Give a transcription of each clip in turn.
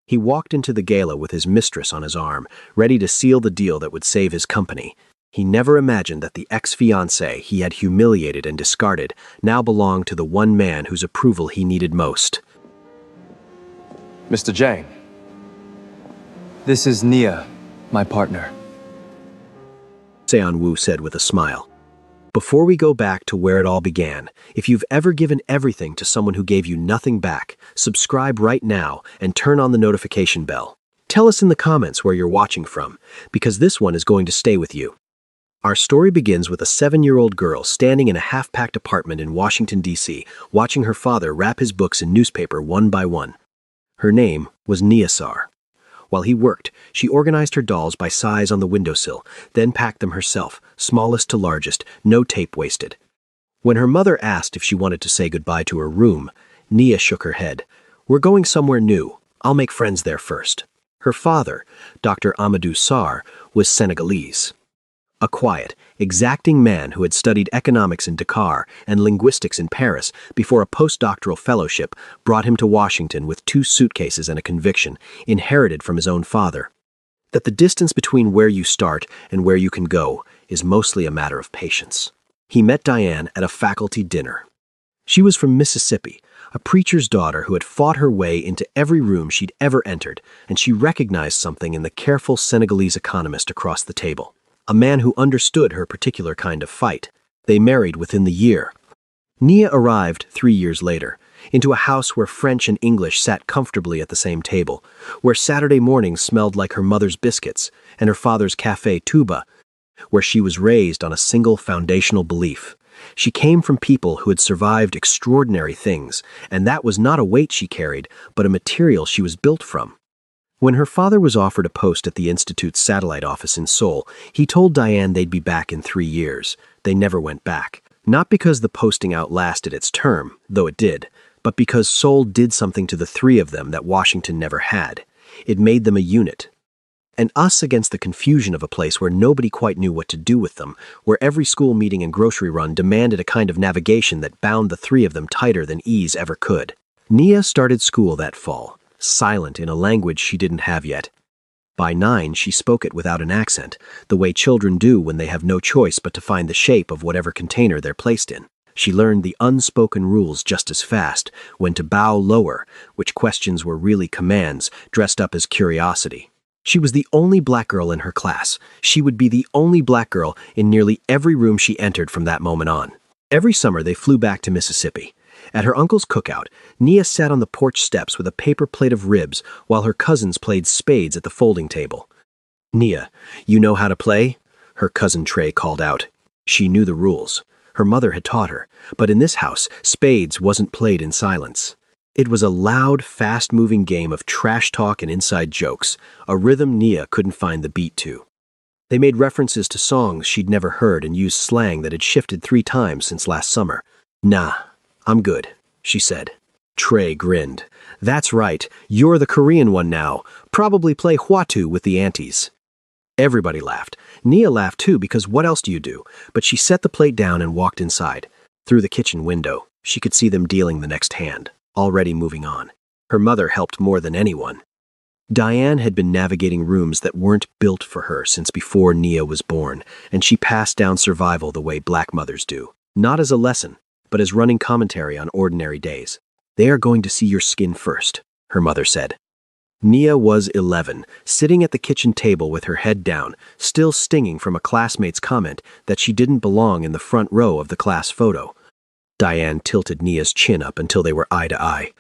He walked into the gala with his mistress on his arm, ready to seal the deal that would save his company. He never imagined that the ex-fiancée he had humiliated and discarded now belonged to the one man whose approval he needed most. Mr. Jang, this is Nia, my partner. Seon-woo said with a smile. Before we go back to where it all began, if you've ever given everything to someone who gave you nothing back, subscribe right now and turn on the notification bell. Tell us in the comments where you're watching from, because this one is going to stay with you. Our story begins with a 7-year-old girl standing in a half-packed apartment in Washington, D.C., watching her father wrap his books in newspaper one by one. Her name was Nia Sar. While he worked, she organized her dolls by size on the windowsill, then packed them herself, smallest to largest, no tape wasted. When her mother asked if she wanted to say goodbye to her room, Nia shook her head. "We're going somewhere new. I'll make friends there first." Her father, Dr. Amadou Sarr, was Senegalese. A quiet, exacting man who had studied economics in Dakar and linguistics in Paris before a postdoctoral fellowship brought him to Washington with 2 suitcases and a conviction, inherited from his own father. That the distance between where you start and where you can go is mostly a matter of patience. He met Diane at a faculty dinner. She was from Mississippi, a preacher's daughter who had fought her way into every room she'd ever entered, and she recognized something in the careful Senegalese economist across the table. A man who understood her particular kind of fight. They married within the year. Nia arrived 3 years later, into a house where French and English sat comfortably at the same table, where Saturday mornings smelled like her mother's biscuits and her father's café tuba, where she was raised on a single foundational belief. She came from people who had survived extraordinary things, and that was not a weight she carried, but a material she was built from. When her father was offered a post at the Institute's satellite office in Seoul, he told Diane they'd be back in 3 years. They never went back. Not because the posting outlasted its term, though it did, but because Seoul did something to the 3 of them that Washington never had. It made them a unit. And us against the confusion of a place where nobody quite knew what to do with them, where every school meeting and grocery run demanded a kind of navigation that bound the 3 of them tighter than ease ever could. Nia started school that fall, silent in a language she didn't have yet. By 9, she spoke it without an accent, the way children do when they have no choice but to find the shape of whatever container they're placed in. She learned the unspoken rules just as fast, when to bow lower, which questions were really commands, dressed up as curiosity. She was the only black girl in her class. She would be the only black girl in nearly every room she entered from that moment on. Every summer they flew back to Mississippi. At her uncle's cookout, Nia sat on the porch steps with a paper plate of ribs while her cousins played spades at the folding table. "Nia, you know how to play?" her cousin Trey called out. She knew the rules. Her mother had taught her, but in this house, spades wasn't played in silence. It was a loud, fast-moving game of trash talk and inside jokes, a rhythm Nia couldn't find the beat to. They made references to songs she'd never heard and used slang that had shifted 3 times since last summer. "Nah, I'm good," she said. Trey grinned. "That's right, you're the Korean one now. Probably play hwatu with the aunties." Everybody laughed. Nia laughed too, because what else do you do? But she set the plate down and walked inside. Through the kitchen window, she could see them dealing the next hand, already moving on. Her mother helped more than anyone. Diane had been navigating rooms that weren't built for her since before Nia was born, and she passed down survival the way black mothers do. Not as a lesson, but as running commentary on ordinary days. "They are going to see your skin first," her mother said. Nia was 11, sitting at the kitchen table with her head down, still stinging from a classmate's comment that she didn't belong in the front row of the class photo. Diane tilted Nia's chin up until they were eye to eye.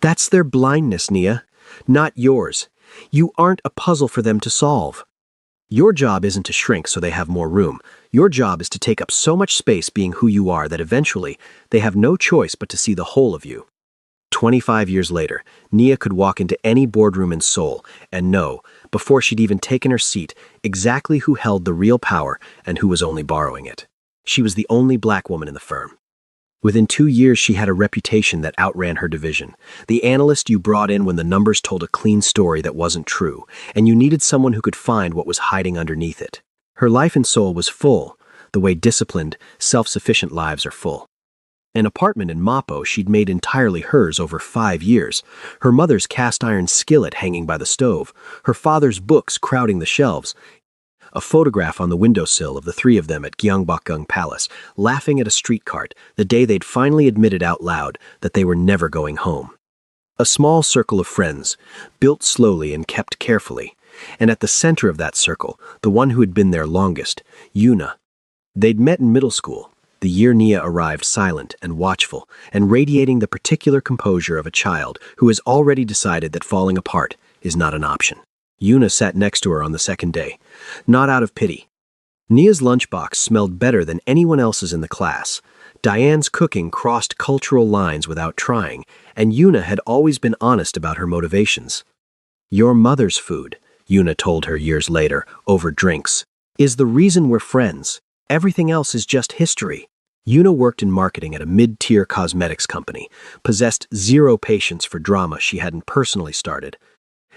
"That's their blindness, Nia, not yours. You aren't a puzzle for them to solve. Your job isn't to shrink so they have more room. Your job is to take up so much space being who you are that eventually they have no choice but to see the whole of you." 25 years later, Nia could walk into any boardroom in Seoul and know, before she'd even taken her seat, exactly who held the real power and who was only borrowing it. She was the only black woman in the firm. Within 2 years, she had a reputation that outran her division. The analyst you brought in when the numbers told a clean story that wasn't true, and you needed someone who could find what was hiding underneath it. Her life in Seoul was full, the way disciplined, self-sufficient lives are full. An apartment in Mapo she'd made entirely hers over 5 years, her mother's cast-iron skillet hanging by the stove, her father's books crowding the shelves, a photograph on the windowsill of the three of them at Gyeongbokgung Palace, laughing at a street cart the day they'd finally admitted out loud that they were never going home. A small circle of friends, built slowly and kept carefully, and at the center of that circle, the one who had been there longest, Yuna. They'd met in middle school, the year Nia arrived, silent and watchful, and radiating the particular composure of a child who has already decided that falling apart is not an option. Yuna sat next to her on the second day, not out of pity. Nia's lunchbox smelled better than anyone else's in the class. Diane's cooking crossed cultural lines without trying, and Yuna had always been honest about her motivations. "Your mother's food," Yuna told her years later, over drinks, "is the reason we're friends. Everything else is just history." Yuna worked in marketing at a mid-tier cosmetics company, possessed zero patience for drama she hadn't personally started,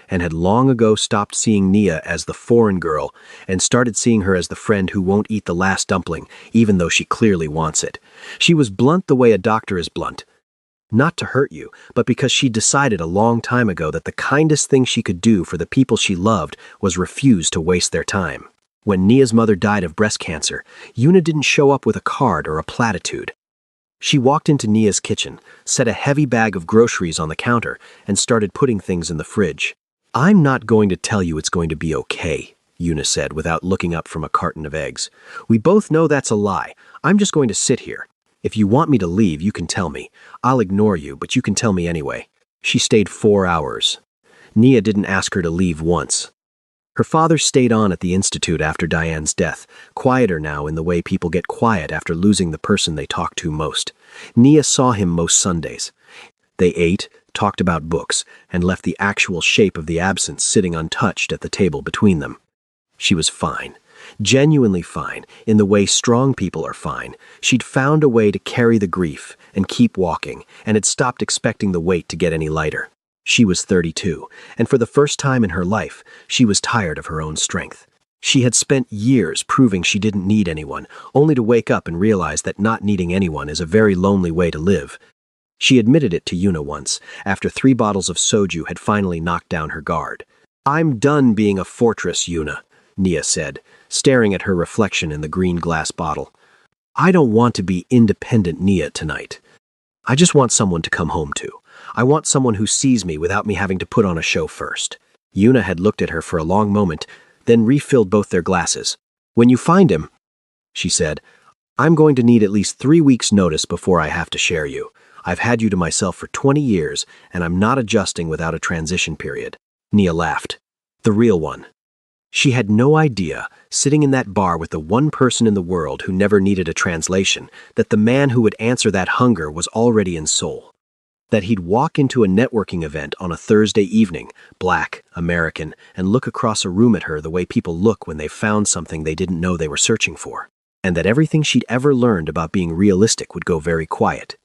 and had long ago stopped seeing Nia as the foreign girl and started seeing her as the friend who won't eat the last dumpling, even though she clearly wants it. She was blunt the way a doctor is blunt. Not to hurt you, but because she decided a long time ago that the kindest thing she could do for the people she loved was refuse to waste their time. When Nia's mother died of breast cancer, Yuna didn't show up with a card or a platitude. She walked into Nia's kitchen, set a heavy bag of groceries on the counter, and started putting things in the fridge. "I'm not going to tell you it's going to be okay," Yuna said without looking up from a carton of eggs. "We both know that's a lie. I'm just going to sit here. If you want me to leave, you can tell me. I'll ignore you, but you can tell me anyway." She stayed 4 hours. Nia didn't ask her to leave once. Her father stayed on at the institute after Diane's death, quieter now in the way people get quiet after losing the person they talk to most. Nia saw him most Sundays. They ate, talked about books, and left the actual shape of the absence sitting untouched at the table between them. She was fine, genuinely fine, in the way strong people are fine. She'd found a way to carry the grief and keep walking, and had stopped expecting the weight to get any lighter. She was 32, and for the first time in her life, she was tired of her own strength. She had spent years proving she didn't need anyone, only to wake up and realize that not needing anyone is a very lonely way to live. She admitted it to Yuna once, after 3 bottles of soju had finally knocked down her guard. "I'm done being a fortress, Yuna," Nia said, staring at her reflection in the green glass bottle. "I don't want to be independent Nia tonight. I just want someone to come home to. I want someone who sees me without me having to put on a show first." Yuna had looked at her for a long moment, then refilled both their glasses. "When you find him," she said, "I'm going to need at least 3 weeks' notice before I have to share you. I've had you to myself for 20 years, and I'm not adjusting without a transition period." Nia laughed. The real one. She had no idea, sitting in that bar with the one person in the world who never needed a translation, that the man who would answer that hunger was already in Seoul. That he'd walk into a networking event on a Thursday evening, black, American, and look across a room at her the way people look when they've found something they didn't know they were searching for. And that everything she'd ever learned about being realistic would go very quiet.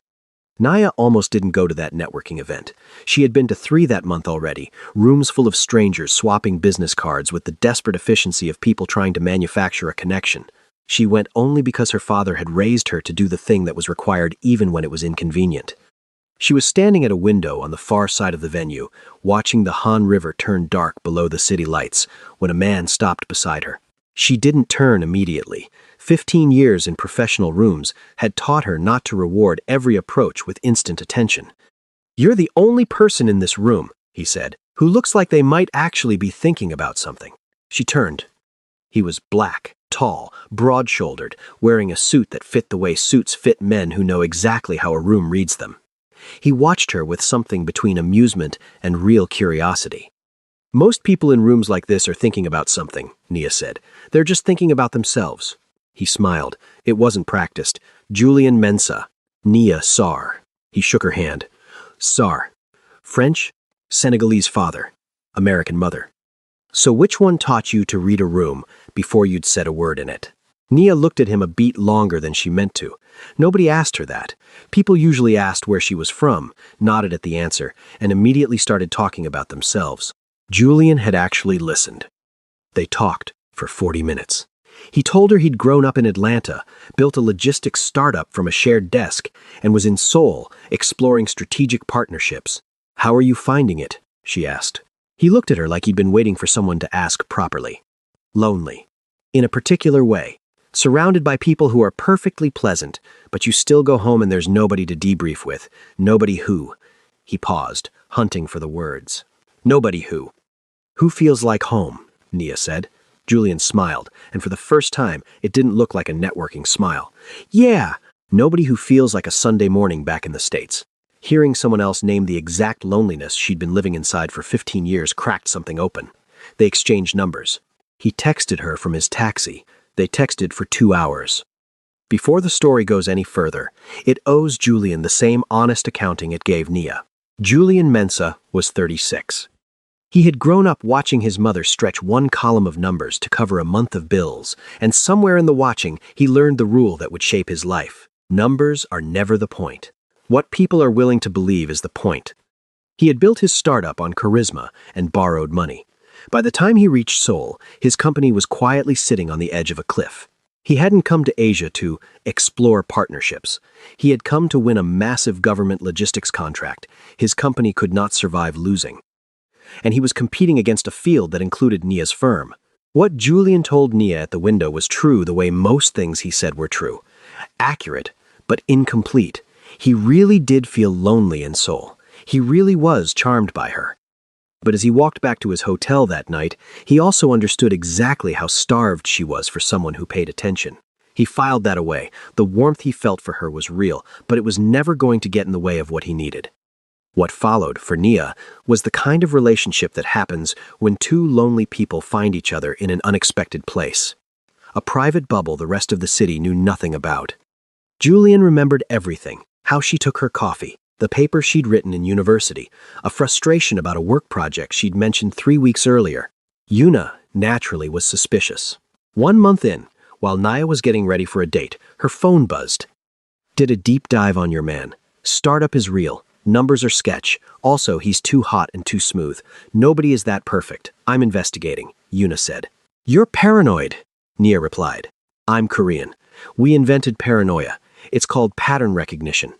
Nia almost didn't go to that networking event. She had been to 3 that month already, rooms full of strangers swapping business cards with the desperate efficiency of people trying to manufacture a connection. She went only because her father had raised her to do the thing that was required even when it was inconvenient. She was standing at a window on the far side of the venue, watching the Han River turn dark below the city lights, when a man stopped beside her. She didn't turn immediately. 15 years in professional rooms had taught her not to reward every approach with instant attention. "You're the only person in this room," he said, "who looks like they might actually be thinking about something." She turned. He was black, tall, broad-shouldered, wearing a suit that fit the way suits fit men who know exactly how a room reads them. He watched her with something between amusement and real curiosity. "Most people in rooms like this are thinking about something," Nia said. "They're just thinking about themselves." He smiled. It wasn't practiced. "Julian Mensa. Nia Sar." He shook her hand. "Sar. French, Senegalese father, American mother. So which one taught you to read a room before you'd said a word in it?" Nia looked at him a beat longer than she meant to. Nobody asked her that. People usually asked where she was from, nodded at the answer, and immediately started talking about themselves. Julian had actually listened. They talked for 40 minutes. He told her he'd grown up in Atlanta, built a logistics startup from a shared desk, and was in Seoul, exploring strategic partnerships. "How are you finding it?" she asked. He looked at her like he'd been waiting for someone to ask properly. "Lonely. In a particular way. Surrounded by people who are perfectly pleasant, but you still go home and there's nobody to debrief with. Nobody who." He paused, hunting for the words. "Nobody who." "Who feels like home?" Nia said. Julian smiled, and for the first time, it didn't look like a networking smile. "Yeah, nobody who feels like a Sunday morning back in the States." Hearing someone else name the exact loneliness she'd been living inside for 15 years cracked something open. They exchanged numbers. He texted her from his taxi. They texted for 2 hours. Before the story goes any further, it owes Julian the same honest accounting it gave Nia. Julian Mensah was 36. He had grown up watching his mother stretch one column of numbers to cover a month of bills, and somewhere in the watching, he learned the rule that would shape his life. Numbers are never the point. What people are willing to believe is the point. He had built his startup on charisma and borrowed money. By the time he reached Seoul, his company was quietly sitting on the edge of a cliff. He hadn't come to Asia to explore partnerships. He had come to win a massive government logistics contract his company could not survive losing. And he was competing against a field that included Nia's firm. What Julian told Nia at the window was true the way most things he said were true. Accurate, but incomplete. He really did feel lonely in Seoul. He really was charmed by her. But as he walked back to his hotel that night, he also understood exactly how starved she was for someone who paid attention. He filed that away. The warmth he felt for her was real, but it was never going to get in the way of what he needed. What followed, for Nia, was the kind of relationship that happens when two lonely people find each other in an unexpected place. A private bubble the rest of the city knew nothing about. Julian remembered everything: how she took her coffee, the paper she'd written in university, a frustration about a work project she'd mentioned 3 weeks earlier. Yuna, naturally, was suspicious. 1 month in, while Nia was getting ready for a date, her phone buzzed. "Did a deep dive on your man. Startup is real. Numbers are sketch. Also, he's too hot and too smooth. Nobody is that perfect. I'm investigating," Yuna said. "You're paranoid," Nia replied. "I'm Korean. We invented paranoia. It's called pattern recognition."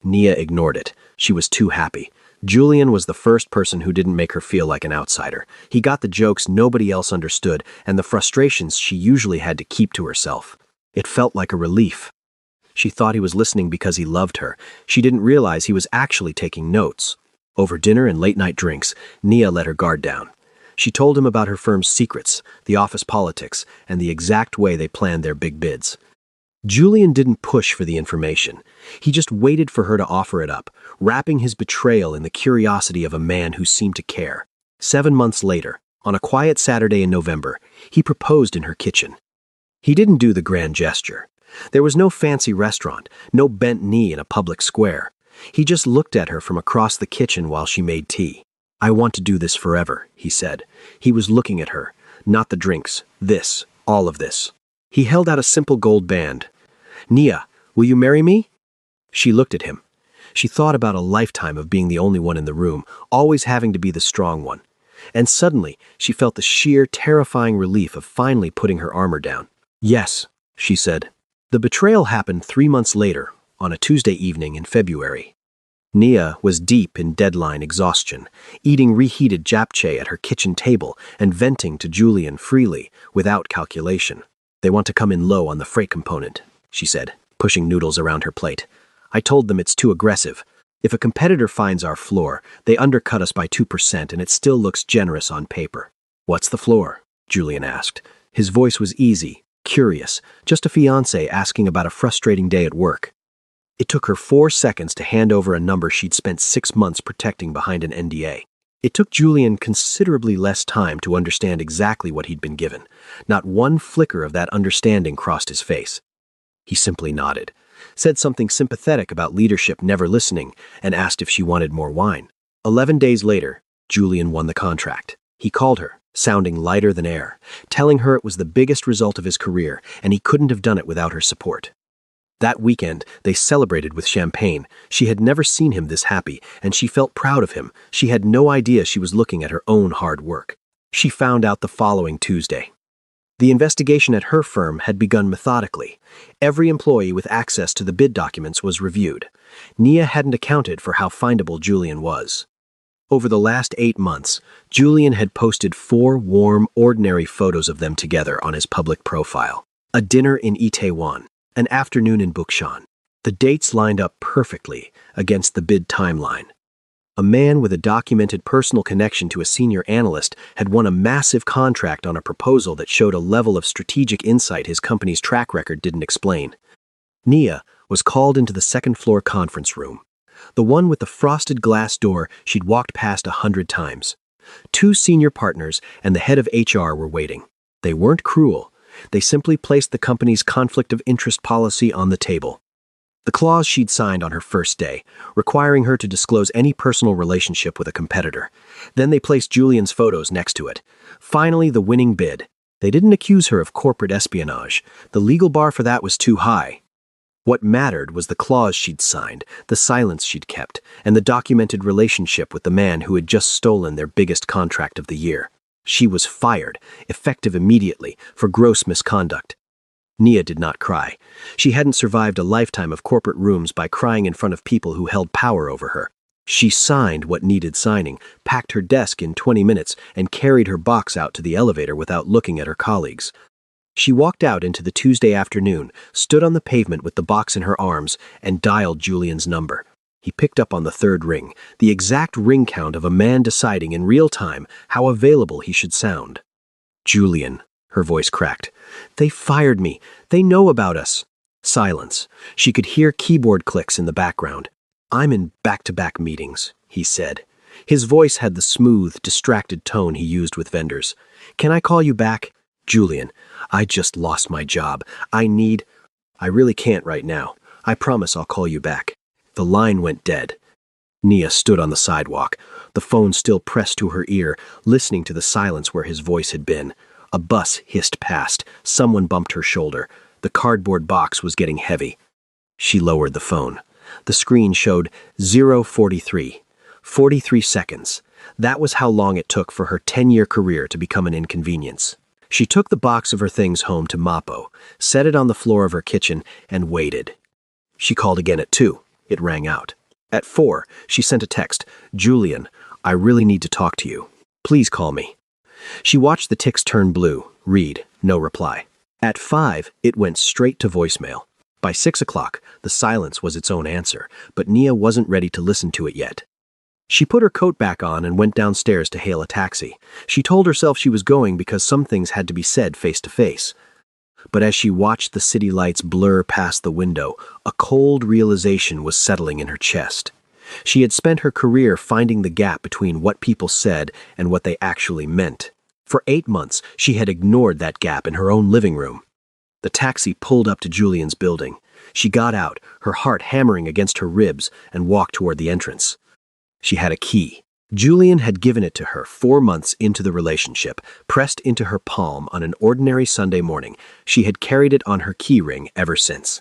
Nia ignored it. She was too happy. Julian was the first person who didn't make her feel like an outsider. He got the jokes nobody else understood and the frustrations she usually had to keep to herself. It felt like a relief. She thought he was listening because he loved her. She didn't realize he was actually taking notes. Over dinner and late-night drinks, Nia let her guard down. She told him about her firm's secrets, the office politics, and the exact way they planned their big bids. Julian didn't push for the information. He just waited for her to offer it up, wrapping his betrayal in the curiosity of a man who seemed to care. 7 months later, on a quiet Saturday in November, he proposed in her kitchen. He didn't do the grand gesture. There was no fancy restaurant, no bent knee in a public square. He just looked at her from across the kitchen while she made tea. "I want to do this forever," he said. He was looking at her, not the drinks, this, all of this. He held out a simple gold band. "Nia, will you marry me?" She looked at him. She thought about a lifetime of being the only one in the room, always having to be the strong one. And suddenly, she felt the sheer, terrifying relief of finally putting her armor down. "Yes," she said. The betrayal happened 3 months later, on a Tuesday evening in February. Nia was deep in deadline exhaustion, eating reheated japchae at her kitchen table and venting to Julian freely, without calculation. "They want to come in low on the freight component," she said, pushing noodles around her plate. "I told them it's too aggressive. If a competitor finds our floor, they undercut us by 2% and it still looks generous on paper." "What's the floor?" Julian asked. His voice was easy, curious, just a fiancé asking about a frustrating day at work. It took her 4 seconds to hand over a number she'd spent 6 months protecting behind an NDA. It took Julian considerably less time to understand exactly what he'd been given. Not one flicker of that understanding crossed his face. He simply nodded, said something sympathetic about leadership never listening, and asked if she wanted more wine. 11 days later, Julian won the contract. He called her, sounding lighter than air, telling her it was the biggest result of his career, and he couldn't have done it without her support. That weekend, they celebrated with champagne. She had never seen him this happy, and she felt proud of him. She had no idea she was looking at her own hard work. She found out the following Tuesday. The investigation at her firm had begun methodically. Every employee with access to the bid documents was reviewed. Nia hadn't accounted for how findable Julian was. Over the last 8 months, Julian had posted 4 warm, ordinary photos of them together on his public profile. A dinner in Itaewon, an afternoon in Bukshan. The dates lined up perfectly against the bid timeline. A man with a documented personal connection to a senior analyst had won a massive contract on a proposal that showed a level of strategic insight his company's track record didn't explain. Nia was called into the second-floor conference room, the one with the frosted glass door she'd walked past 100 times. 2 senior partners and the head of HR were waiting. They weren't cruel. They simply placed the company's conflict of interest policy on the table. The clause she'd signed on her first day, requiring her to disclose any personal relationship with a competitor. Then they placed Julian's photos next to it. Finally, the winning bid. They didn't accuse her of corporate espionage. The legal bar for that was too high. What mattered was the clause she'd signed, the silence she'd kept, and the documented relationship with the man who had just stolen their biggest contract of the year. She was fired, effective immediately, for gross misconduct. Nia did not cry. She hadn't survived a lifetime of corporate rooms by crying in front of people who held power over her. She signed what needed signing, packed her desk in 20 minutes, and carried her box out to the elevator without looking at her colleagues. She walked out into the Tuesday afternoon, stood on the pavement with the box in her arms, and dialed Julian's number. He picked up on the 3rd ring, the exact ring count of a man deciding in real time how available he should sound. "Julian," her voice cracked. "They fired me. They know about us." Silence. She could hear keyboard clicks in the background. "I'm in back-to-back meetings," he said. His voice had the smooth, distracted tone he used with vendors. "Can I call you back?" "Julian, I just lost my job. I really can't right now. I promise I'll call you back." The line went dead. Nia stood on the sidewalk, the phone still pressed to her ear, listening to the silence where his voice had been. A bus hissed past. Someone bumped her shoulder. The cardboard box was getting heavy. She lowered the phone. The screen showed 0:43. 43 seconds. That was how long it took for her 10-year career to become an inconvenience. She took the box of her things home to Mappo, set it on the floor of her kitchen, and waited. She called again at 2. It rang out. At 4, she sent a text. "Julian, I really need to talk to you. Please call me." She watched the ticks turn blue. Read. No reply. At 5, it went straight to voicemail. By 6 o'clock, the silence was its own answer, but Nia wasn't ready to listen to it yet. She put her coat back on and went downstairs to hail a taxi. She told herself she was going because some things had to be said face to face. But as she watched the city lights blur past the window, a cold realization was settling in her chest. She had spent her career finding the gap between what people said and what they actually meant. For 8 months, she had ignored that gap in her own living room. The taxi pulled up to Julian's building. She got out, her heart hammering against her ribs, and walked toward the entrance. She had a key. Julian had given it to her 4 months into the relationship, pressed into her palm on an ordinary Sunday morning. She had carried it on her key ring ever since.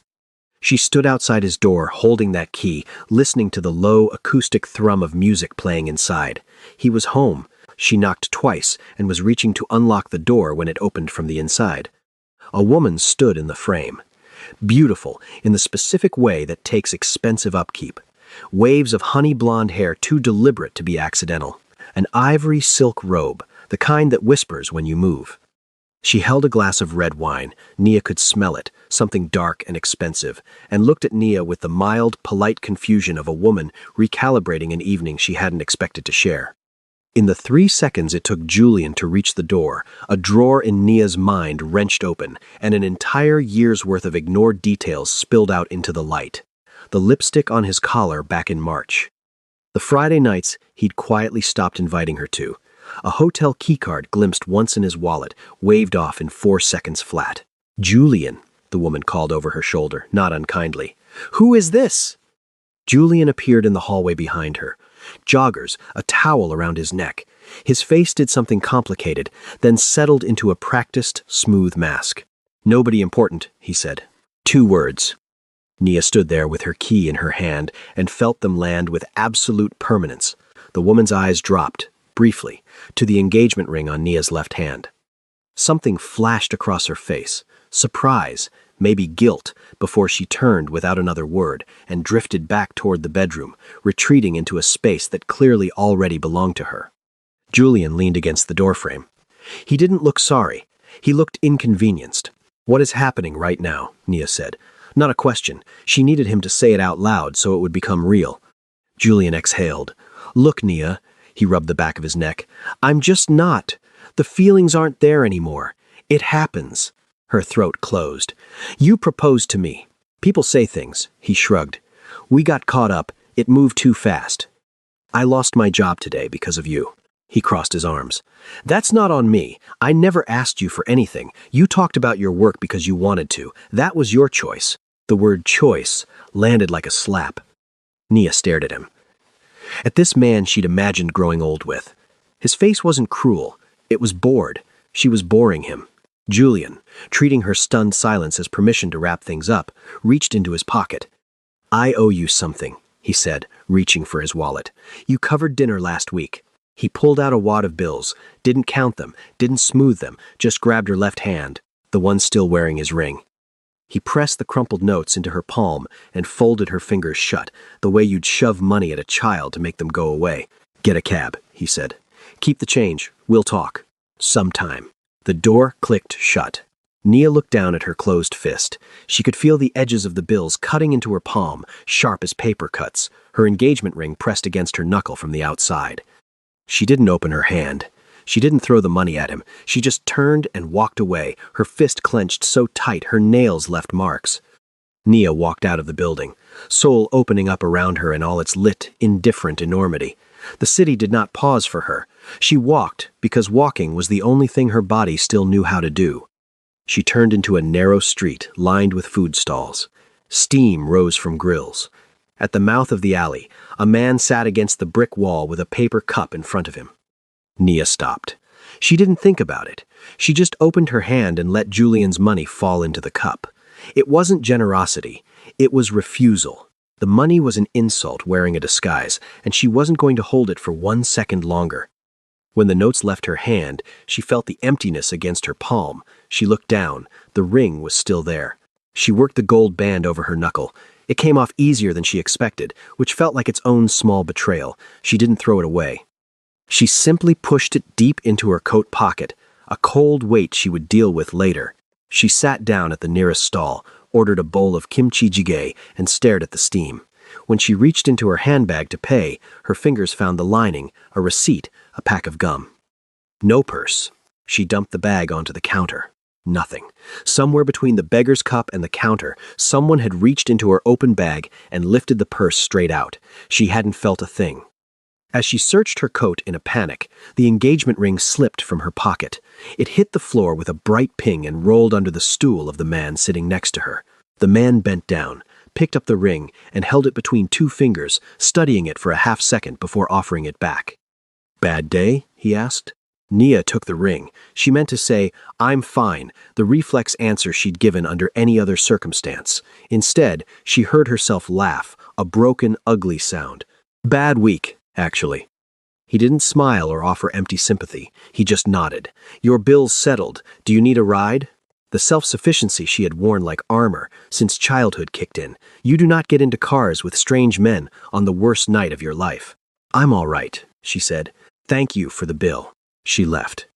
She stood outside his door, holding that key, listening to the low, acoustic thrum of music playing inside. He was home. She knocked twice and was reaching to unlock the door when it opened from the inside. A woman stood in the frame. Beautiful, in the specific way that takes expensive upkeep. Waves of honey blonde hair too deliberate to be accidental. An ivory silk robe, the kind that whispers when you move. She held a glass of red wine. Nia could smell it, something dark and expensive, and looked at Nia with the mild, polite confusion of a woman recalibrating an evening she hadn't expected to share. In the 3 seconds it took Julian to reach the door, a drawer in Nia's mind wrenched open, and an entire year's worth of ignored details spilled out into the light. The lipstick on his collar back in March. The Friday nights he'd quietly stopped inviting her to. A hotel keycard glimpsed once in his wallet, waved off in 4 seconds flat. "Julian," the woman called over her shoulder, not unkindly. "Who is this?" Julian appeared in the hallway behind her. Joggers, a towel around his neck. His face did something complicated, then settled into a practiced, smooth mask. "Nobody important," he said. 2 words. Nia stood there with her key in her hand and felt them land with absolute permanence. The woman's eyes dropped, briefly, to the engagement ring on Nia's left hand. Something flashed across her face. Surprise, maybe guilt, before she turned without another word and drifted back toward the bedroom, retreating into a space that clearly already belonged to her. Julian leaned against the doorframe. He didn't look sorry. He looked inconvenienced. "What is happening right now?" Nia said. Not a question. She needed him to say it out loud so it would become real. Julian exhaled. "Look, Nia," he rubbed the back of his neck. "I'm just not. The feelings aren't there anymore. It happens." Her throat closed. "You proposed to me. People say things," he shrugged. "We got caught up. It moved too fast. I lost my job today because of you." He crossed his arms. "That's not on me. I never asked you for anything. You talked about your work because you wanted to. That was your choice." The word choice landed like a slap. Nia stared at him. At this man she'd imagined growing old with. His face wasn't cruel. It was bored. She was boring him. Julian, treating her stunned silence as permission to wrap things up, reached into his pocket. "I owe you something," he said, reaching for his wallet. "You covered dinner last week." He pulled out a wad of bills, didn't count them, didn't smooth them, just grabbed her left hand, the one still wearing his ring. He pressed the crumpled notes into her palm and folded her fingers shut, the way you'd shove money at a child to make them go away. "Get a cab," he said. "Keep the change. We'll talk. Sometime." The door clicked shut. Nia looked down at her closed fist. She could feel the edges of the bills cutting into her palm, sharp as paper cuts, her engagement ring pressed against her knuckle from the outside. She didn't open her hand. She didn't throw the money at him. She just turned and walked away, her fist clenched so tight her nails left marks. Nia walked out of the building, soul opening up around her in all its lit, indifferent enormity. The city did not pause for her. She walked because walking was the only thing her body still knew how to do. She turned into a narrow street lined with food stalls. Steam rose from grills. At the mouth of the alley, a man sat against the brick wall with a paper cup in front of him. Nia stopped. She didn't think about it. She just opened her hand and let Julian's money fall into the cup. It wasn't generosity. It was refusal. The money was an insult wearing a disguise, and she wasn't going to hold it for 1 second longer. When the notes left her hand, she felt the emptiness against her palm. She looked down. The ring was still there. She worked the gold band over her knuckle. It came off easier than she expected, which felt like its own small betrayal. She didn't throw it away. She simply pushed it deep into her coat pocket, a cold weight she would deal with later. She sat down at the nearest stall, ordered a bowl of kimchi jjigae, and stared at the steam. When she reached into her handbag to pay, her fingers found the lining, a receipt, a pack of gum. No purse. She dumped the bag onto the counter. Nothing. Somewhere between the beggar's cup and the counter, someone had reached into her open bag and lifted the purse straight out. She hadn't felt a thing. As she searched her coat in a panic, the engagement ring slipped from her pocket. It hit the floor with a bright ping and rolled under the stool of the man sitting next to her. The man bent down, picked up the ring, and held it between 2 fingers, studying it for a half-second before offering it back. "Bad day?" he asked. Nia took the ring. She meant to say, "I'm fine," the reflex answer she'd given under any other circumstance. Instead, she heard herself laugh, a broken, ugly sound. "Bad week, actually." He didn't smile or offer empty sympathy. He just nodded. "Your bill's settled. Do you need a ride?" The self-sufficiency she had worn like armor since childhood kicked in. You do not get into cars with strange men on the worst night of your life. "I'm all right," she said. "Thank you for the bill." She left.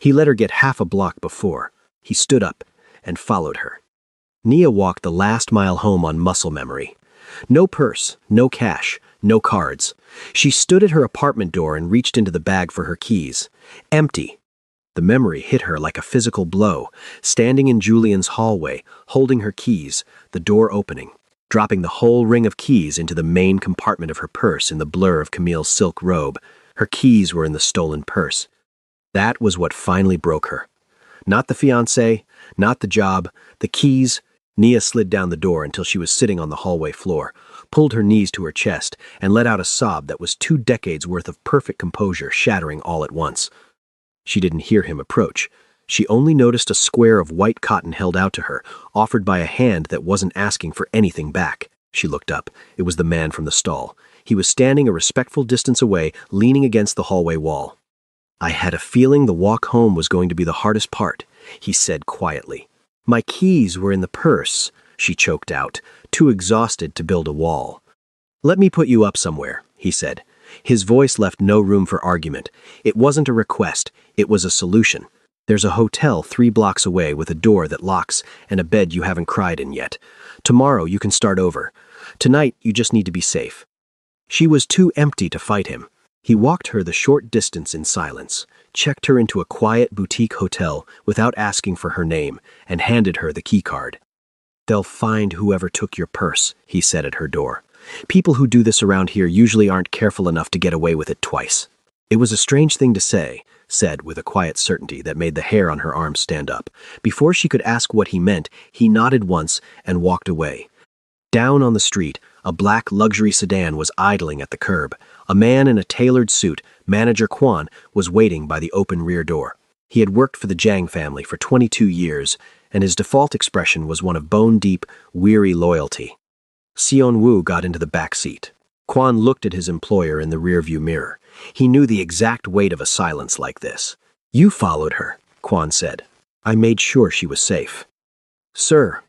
He let her get half a block before. He stood up and followed her. Nia walked the last mile home on muscle memory. No purse, no cash, no cards. She stood at her apartment door and reached into the bag for her keys. Empty. The memory hit her like a physical blow, standing in Julian's hallway, holding her keys, the door opening, dropping the whole ring of keys into the main compartment of her purse in the blur of Camille's silk robe. Her keys were in the stolen purse. That was what finally broke her. Not the fiancé, not the job, the keys. Nia slid down the door until she was sitting on the hallway floor, pulled her knees to her chest, and let out a sob that was 2 decades worth of perfect composure shattering all at once. She didn't hear him approach. She only noticed a square of white cotton held out to her, offered by a hand that wasn't asking for anything back. She looked up. It was the man from the stall. He was standing a respectful distance away, leaning against the hallway wall. I had a feeling the walk home was going to be the hardest part, he said quietly. My keys were in the purse, she choked out, too exhausted to build a wall. Let me put you up somewhere, he said. His voice left no room for argument. It wasn't a request, it was a solution. There's a hotel 3 blocks away with a door that locks and a bed you haven't cried in yet. Tomorrow you can start over. Tonight you just need to be safe. She was too empty to fight him. He walked her the short distance in silence, checked her into a quiet boutique hotel without asking for her name, and handed her the keycard. They'll find whoever took your purse, he said at her door. People who do this around here usually aren't careful enough to get away with it twice. It was a strange thing to say, said with a quiet certainty that made the hair on her arms stand up. Before she could ask what he meant, he nodded once and walked away. Down on the street, a black luxury sedan was idling at the curb. A man in a tailored suit, Manager Quan, was waiting by the open rear door. He had worked for the Jiang family for 22 years, and his default expression was one of bone-deep, weary loyalty. Sion Wu got into the back seat. Quan looked at his employer in the rearview mirror. He knew the exact weight of a silence like this. You followed her, Quan said. I made sure she was safe. Sir,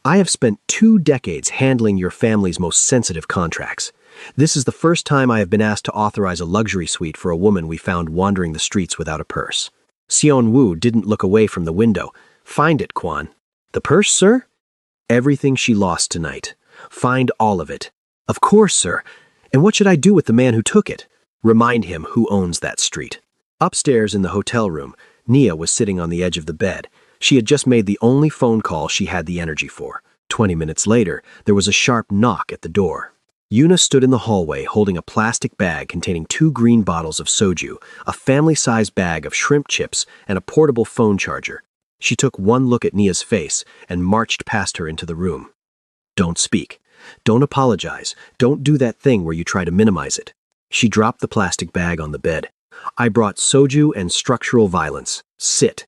I have spent 2 decades handling your family's most sensitive contracts. This is the first time I have been asked to authorize a luxury suite for a woman we found wandering the streets without a purse. Sion Wu didn't look away from the window. Find it, Quan. The purse, sir? Everything she lost tonight. Find all of it. Of course, sir. And what should I do with the man who took it? Remind him who owns that street. Upstairs in the hotel room, Nia was sitting on the edge of the bed. She had just made the only phone call she had the energy for. 20 minutes later, there was a sharp knock at the door. Yuna stood in the hallway holding a plastic bag containing 2 green bottles of soju, a family-sized bag of shrimp chips, and a portable phone charger. She took one look at Nia's face and marched past her into the room. Don't speak. Don't apologize. Don't do that thing where you try to minimize it. She dropped the plastic bag on the bed. I brought soju and structural violence. Sit.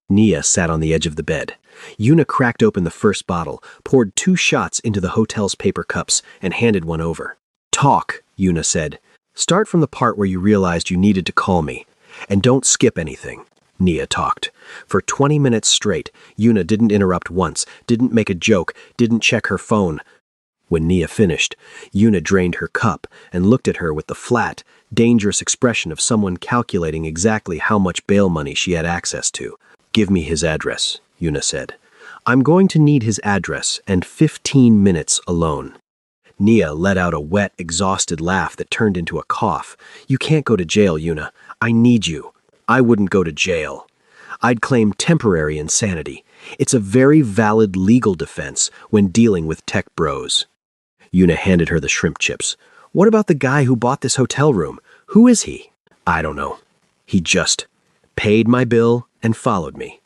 Nia sat on the edge of the bed. Yuna cracked open the first bottle, poured 2 shots into the hotel's paper cups, and handed one over. Talk, Yuna said. Start from the part where you realized you needed to call me. And don't skip anything. Nia talked. For 20 minutes straight, Yuna didn't interrupt once, didn't make a joke, didn't check her phone. When Nia finished, Yuna drained her cup and looked at her with the flat, dangerous expression of someone calculating exactly how much bail money she had access to. Give me his address, Yuna said. I'm going to need his address and 15 minutes alone. Nia let out a wet, exhausted laugh that turned into a cough. You can't go to jail, Yuna. I need you. I wouldn't go to jail. I'd claim temporary insanity. It's a very valid legal defense when dealing with tech bros. Yuna handed her the shrimp chips. What about the guy who bought this hotel room? Who is he? I don't know. He just paid my bill and followed me.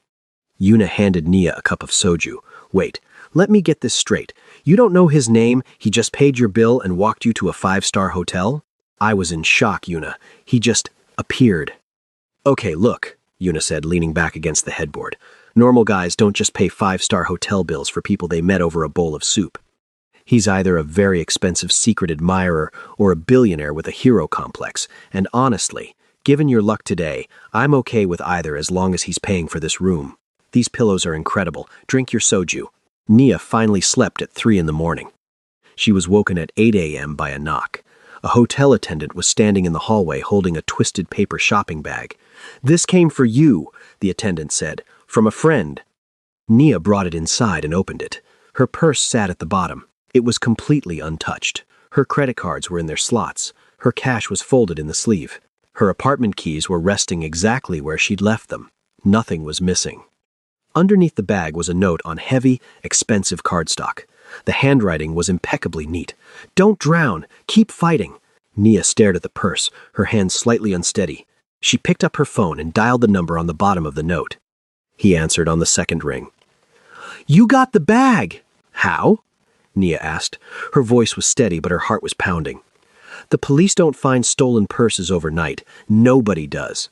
Yuna handed Nia a cup of soju. Wait, let me get this straight. You don't know his name, he just paid your bill and walked you to a 5-star hotel? I was in shock, Yuna. He just appeared. Okay, look, Yuna said, leaning back against the headboard. Normal guys don't just pay 5-star hotel bills for people they met over a bowl of soup. He's either a very expensive secret admirer or a billionaire with a hero complex, and honestly, given your luck today, I'm okay with either as long as he's paying for this room. These pillows are incredible. Drink your soju. Nia finally slept at 3 in the morning. She was woken at 8 a.m. by a knock. A hotel attendant was standing in the hallway holding a twisted paper shopping bag. This came for you, the attendant said, from a friend. Nia brought it inside and opened it. Her purse sat at the bottom. It was completely untouched. Her credit cards were in their slots. Her cash was folded in the sleeve. Her apartment keys were resting exactly where she'd left them. Nothing was missing. Underneath the bag was a note on heavy, expensive cardstock. The handwriting was impeccably neat. Don't drown. Keep fighting. Nia stared at the purse, her hands slightly unsteady. She picked up her phone and dialed the number on the bottom of the note. He answered on the second ring. You got the bag! How? Nia asked. Her voice was steady, but her heart was pounding. The police don't find stolen purses overnight. Nobody does.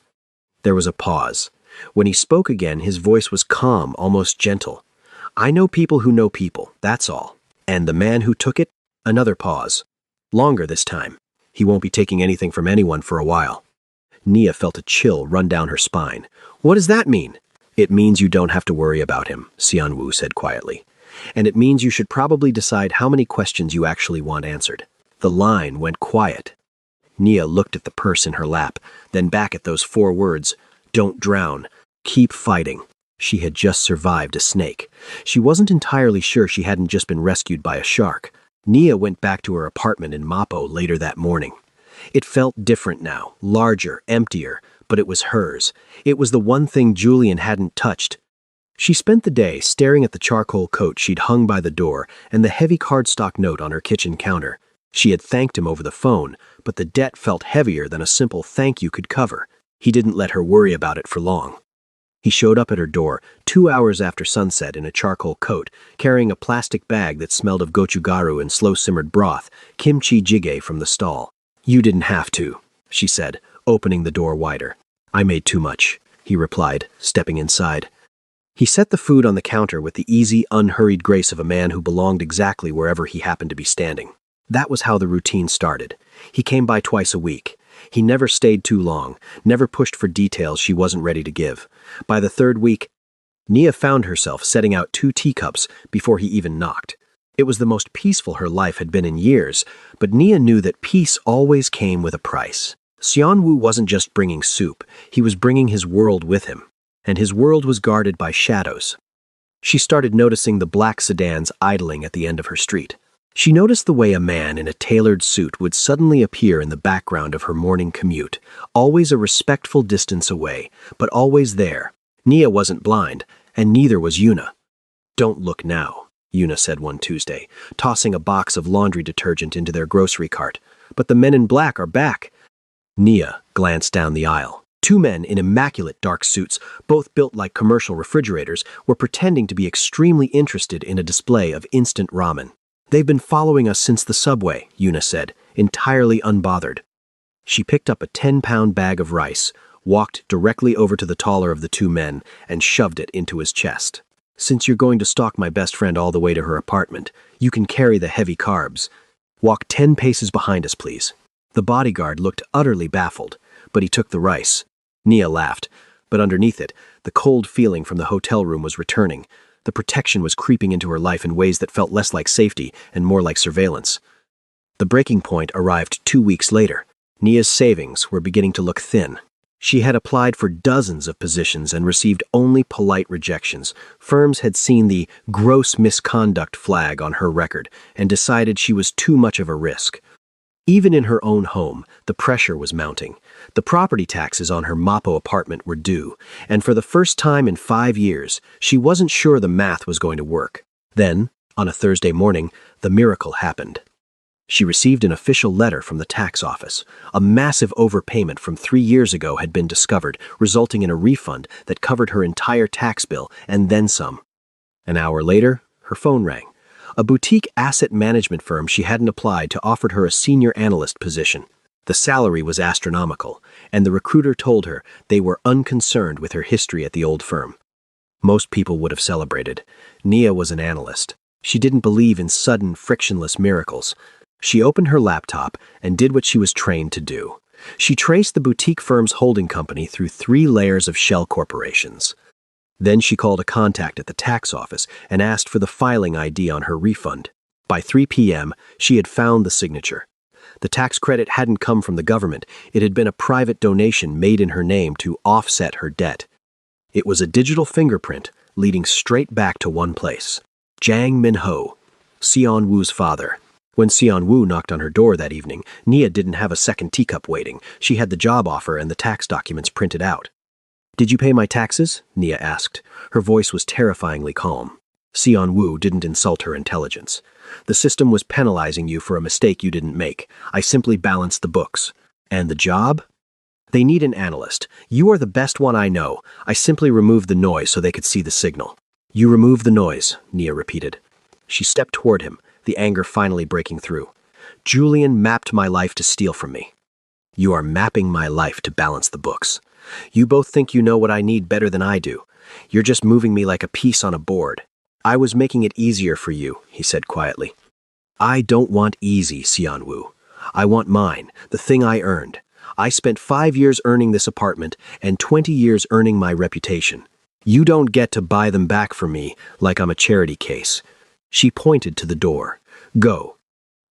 There was a pause. When he spoke again, his voice was calm, almost gentle. I know people who know people, that's all. And the man who took it? Another pause. Longer this time. He won't be taking anything from anyone for a while. Nia felt a chill run down her spine. What does that mean? It means you don't have to worry about him, Xianwu said quietly. And it means you should probably decide how many questions you actually want answered. The line went quiet. Nia looked at the purse in her lap, then back at those 4 words, "Don't drown. Keep fighting." She had just survived a snake. She wasn't entirely sure she hadn't just been rescued by a shark. Nia went back to her apartment in Mapo later that morning. It felt different now, larger, emptier, but it was hers. It was the one thing Julian hadn't touched. She spent the day staring at the charcoal coat she'd hung by the door and the heavy cardstock note on her kitchen counter. She had thanked him over the phone, but the debt felt heavier than a simple thank you could cover. He didn't let her worry about it for long. He showed up at her door 2 hours after sunset in a charcoal coat, carrying a plastic bag that smelled of gochugaru and slow-simmered broth, kimchi jjigae from the stall. "You didn't have to," she said, opening the door wider. "I made too much," he replied, stepping inside. He set the food on the counter with the easy, unhurried grace of a man who belonged exactly wherever he happened to be standing. That was how the routine started. He came by twice a week. He never stayed too long, never pushed for details she wasn't ready to give. By the 3rd week, Nia found herself setting out 2 teacups before he even knocked. It was the most peaceful her life had been in years, but Nia knew that peace always came with a price. Xianwu wasn't just bringing soup, he was bringing his world with him, and his world was guarded by shadows. She started noticing the black sedans idling at the end of her street. She noticed the way a man in a tailored suit would suddenly appear in the background of her morning commute, always a respectful distance away, but always there. Nia wasn't blind, and neither was Yuna. "Don't look now," Yuna said one Tuesday, tossing a box of laundry detergent into their grocery cart. "But the men in black are back." Nia glanced down the aisle. 2 men in immaculate dark suits, both built like commercial refrigerators, were pretending to be extremely interested in a display of instant ramen. "They've been following us since the subway," Yuna said, entirely unbothered. She picked up a 10-pound bag of rice, walked directly over to the taller of the 2 men, and shoved it into his chest. "Since you're going to stalk my best friend all the way to her apartment, you can carry the heavy carbs. Walk 10 paces behind us, please." The bodyguard looked utterly baffled, but he took the rice. Nia laughed, but underneath it, the cold feeling from the hotel room was returning. The protection was creeping into her life in ways that felt less like safety and more like surveillance. The breaking point arrived 2 weeks later. Nia's savings were beginning to look thin. She had applied for dozens of positions and received only polite rejections. Firms had seen the gross misconduct flag on her record and decided she was too much of a risk. Even in her own home, the pressure was mounting. The property taxes on her Mapo apartment were due, and for the first time in 5 years, she wasn't sure the math was going to work. Then, on a Thursday morning, the miracle happened. She received an official letter from the tax office. A massive overpayment from 3 years ago had been discovered, resulting in a refund that covered her entire tax bill and then some. An hour later, her phone rang. A boutique asset management firm she hadn't applied to offered her a senior analyst position. The salary was astronomical, and the recruiter told her they were unconcerned with her history at the old firm. Most people would have celebrated. Nia was an analyst. She didn't believe in sudden, frictionless miracles. She opened her laptop and did what she was trained to do. She traced the boutique firm's holding company through 3 layers of shell corporations. Then she called a contact at the tax office and asked for the filing ID on her refund. By 3 p.m., she had found the signature. The tax credit hadn't come from the government. It had been a private donation made in her name to offset her debt. It was a digital fingerprint leading straight back to one place. Jang Min-ho, Xian Wu's father. When Xian Wu knocked on her door that evening, Nia didn't have a second teacup waiting. She had the job offer and the tax documents printed out. "Did you pay my taxes?" Nia asked. Her voice was terrifyingly calm. Xian Wu didn't insult her intelligence. "The system was penalizing you for a mistake you didn't make. I simply balanced the books." "And the job?" "They need an analyst. You are the best one I know. I simply removed the noise so they could see the signal." "You removed the noise," Nia repeated. She stepped toward him, the anger finally breaking through. "Julian mapped my life to steal from me. You are mapping my life to balance the books. You both think you know what I need better than I do. You're just moving me like a piece on a board. I was making it easier for you," he said quietly. "I don't want easy, Xian Wu. I want mine, the thing I earned. I spent 5 years earning this apartment and 20 years earning my reputation. You don't get to buy them back from me like I'm a charity case." She pointed to the door. "Go."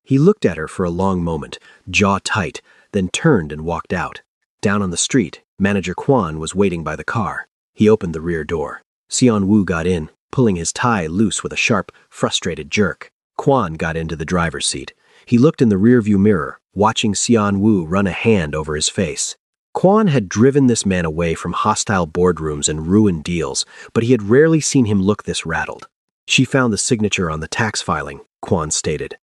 He looked at her for a long moment, jaw tight, then turned and walked out. Down on the street, Manager Kwan was waiting by the car. He opened the rear door. Seon Woo got in, pulling his tie loose with a sharp, frustrated jerk. Kwan got into the driver's seat. He looked in the rearview mirror, watching Seon Woo run a hand over his face. Kwan had driven this man away from hostile boardrooms and ruined deals, but he had rarely seen him look this rattled. "She found the signature on the tax filing," Kwan stated.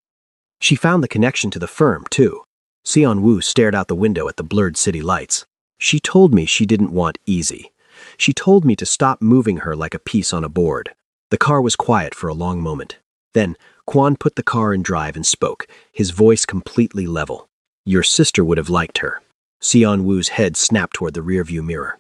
"She found the connection to the firm, too." Seon Woo stared out the window at the blurred city lights. "She told me she didn't want easy. She told me to stop moving her like a piece on a board." The car was quiet for a long moment. Then, Kwan put the car in drive and spoke, his voice completely level. "Your sister would have liked her." Seon Woo's head snapped toward the rearview mirror.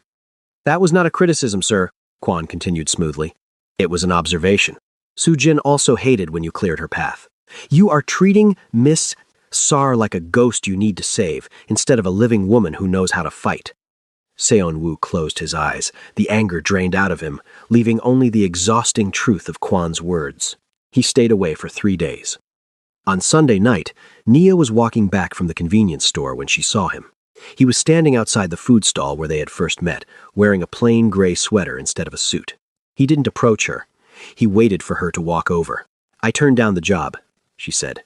"That was not a criticism, sir," Kwan continued smoothly. "It was an observation. Soo-jin also hated when you cleared her path. You are treating Miss Sar like a ghost you need to save, instead of a living woman who knows how to fight." Seon Woo closed his eyes, the anger drained out of him, leaving only the exhausting truth of Kwan's words. He stayed away for 3 days. On Sunday night, Nia was walking back from the convenience store when she saw him. He was standing outside the food stall where they had first met, wearing a plain gray sweater instead of a suit. He didn't approach her. He waited for her to walk over. "I turned down the job," she said.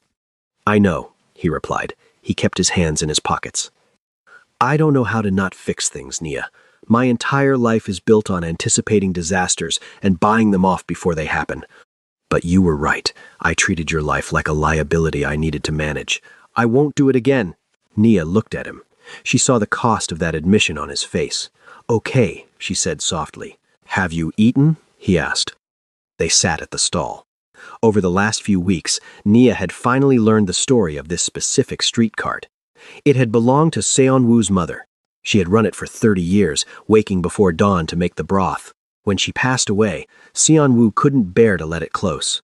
"I know," he replied. He kept his hands in his pockets. "I don't know how to not fix things, Nia. My entire life is built on anticipating disasters and buying them off before they happen. But you were right. I treated your life like a liability I needed to manage. I won't do it again." Nia looked at him. She saw the cost of that admission on his face. "Okay," she said softly. "Have you eaten?" he asked. They sat at the stall. Over the last few weeks, Nia had finally learned the story of this specific street cart. It had belonged to Seon Woo's mother. She had run it for 30 years, waking before dawn to make the broth. When she passed away, Seon Woo couldn't bear to let it close.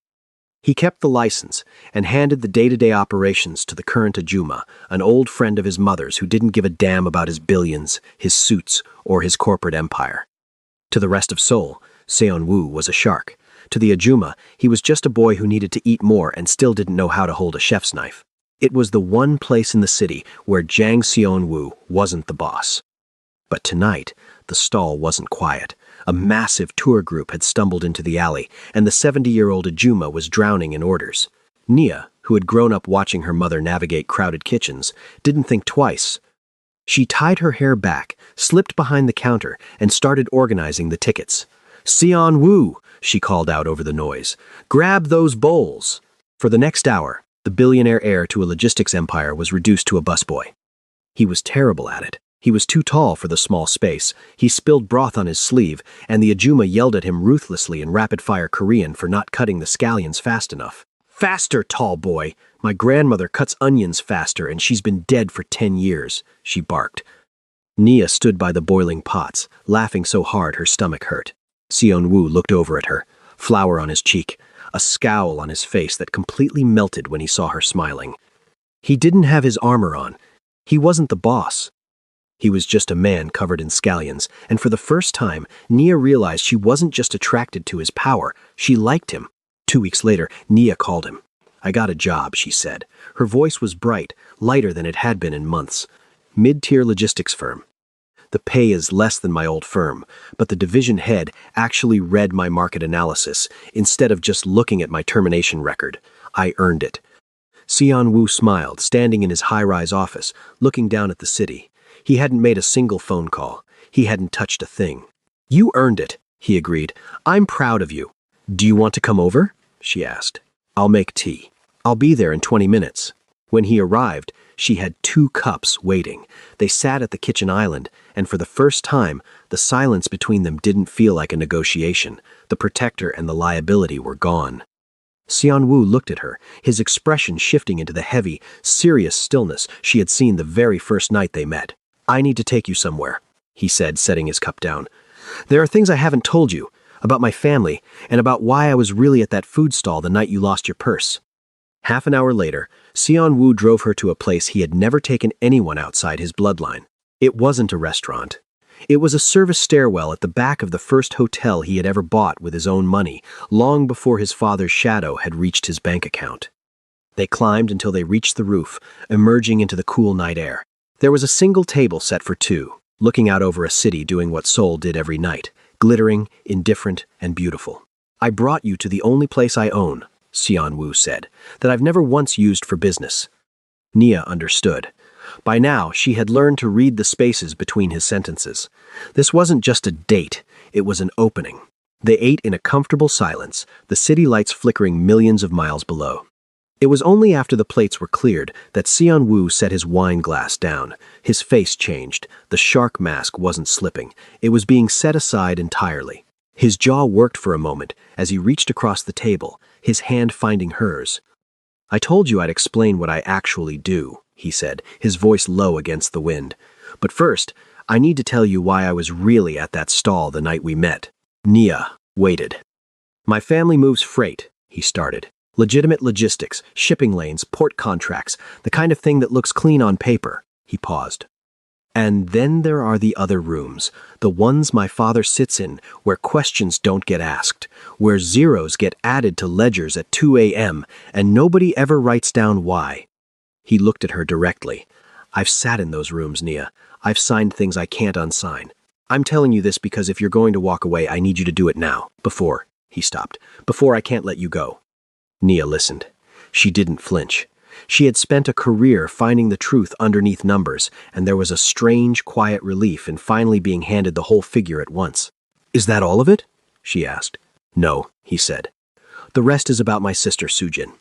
He kept the license and handed the day-to-day operations to the current Ajuma, an old friend of his mother's who didn't give a damn about his billions, his suits, or his corporate empire. To the rest of Seoul, Seon Woo was a shark. To the Ajuma, he was just a boy who needed to eat more and still didn't know how to hold a chef's knife. It was the one place in the city where Jang Seon Woo wasn't the boss. But tonight, the stall wasn't quiet. A massive tour group had stumbled into the alley, and the 70-year-old Ajuma was drowning in orders. Nia, who had grown up watching her mother navigate crowded kitchens, didn't think twice. She tied her hair back, slipped behind the counter, and started organizing the tickets. "Seon Woo," she called out over the noise. "Grab those bowls." For the next hour, the billionaire heir to a logistics empire was reduced to a busboy. He was terrible at it. He was too tall for the small space. He spilled broth on his sleeve, and the Ajuma yelled at him ruthlessly in rapid-fire Korean for not cutting the scallions fast enough. "Faster, tall boy! My grandmother cuts onions faster, and she's been dead for 10 years, she barked. Nia stood by the boiling pots, laughing so hard her stomach hurt. Seon Woo looked over at her, flour on his cheek, a scowl on his face that completely melted when he saw her smiling. He didn't have his armor on. He wasn't the boss. He was just a man covered in scallions, and for the first time, Nia realized she wasn't just attracted to his power, she liked him. 2 weeks later, Nia called him. "I got a job," she said. Her voice was bright, lighter than it had been in months. "Mid-tier logistics firm. The pay is less than my old firm, but the division head actually read my market analysis instead of just looking at my termination record. I earned it." Seon Woo smiled, standing in his high-rise office, looking down at the city. He hadn't made a single phone call. He hadn't touched a thing. "You earned it," he agreed. "I'm proud of you." "Do you want to come over?" she asked. "I'll make tea. I'll be there in 20 minutes. When he arrived, she had 2 cups waiting. They sat at the kitchen island, and for the first time, the silence between them didn't feel like a negotiation. The protector and the liability were gone. Seon Woo looked at her, his expression shifting into the heavy, serious stillness she had seen the very first night they met. "I need to take you somewhere," he said, setting his cup down. "There are things I haven't told you, about my family, and about why I was really at that food stall the night you lost your purse." Half an hour later, Seon Woo drove her to a place he had never taken anyone outside his bloodline. It wasn't a restaurant. It was a service stairwell at the back of the first hotel he had ever bought with his own money, long before his father's shadow had reached his bank account. They climbed until they reached the roof, emerging into the cool night air. There was a single table set for two, looking out over a city doing what Seoul did every night, glittering, indifferent, and beautiful. "I brought you to the only place I own," Seon-woo said, "that I've never once used for business." Nia understood. By now, she had learned to read the spaces between his sentences. This wasn't just a date, it was an opening. They ate in a comfortable silence, the city lights flickering millions of miles below. It was only after the plates were cleared that Seon-woo set his wine glass down. His face changed. The shark mask wasn't slipping. It was being set aside entirely. His jaw worked for a moment as he reached across the table, his hand finding hers. "I told you I'd explain what I actually do," he said, his voice low against the wind. "But first, I need to tell you why I was really at that stall the night we met." Nia waited. "My family moves freight," he started. "Legitimate logistics, shipping lanes, port contracts, the kind of thing that looks clean on paper." He paused. "And then there are the other rooms, the ones my father sits in, where questions don't get asked, where zeros get added to ledgers at 2 a.m., and nobody ever writes down why." He looked at her directly. "I've sat in those rooms, Nia. I've signed things I can't unsign. I'm telling you this because if you're going to walk away, I need you to do it now. Before," he stopped, "before I can't let you go." Nia listened. She didn't flinch. She had spent a career finding the truth underneath numbers, and there was a strange, quiet relief in finally being handed the whole figure at once. "Is that all of it?" she asked. "No," he said. "The rest is about my sister Sujin."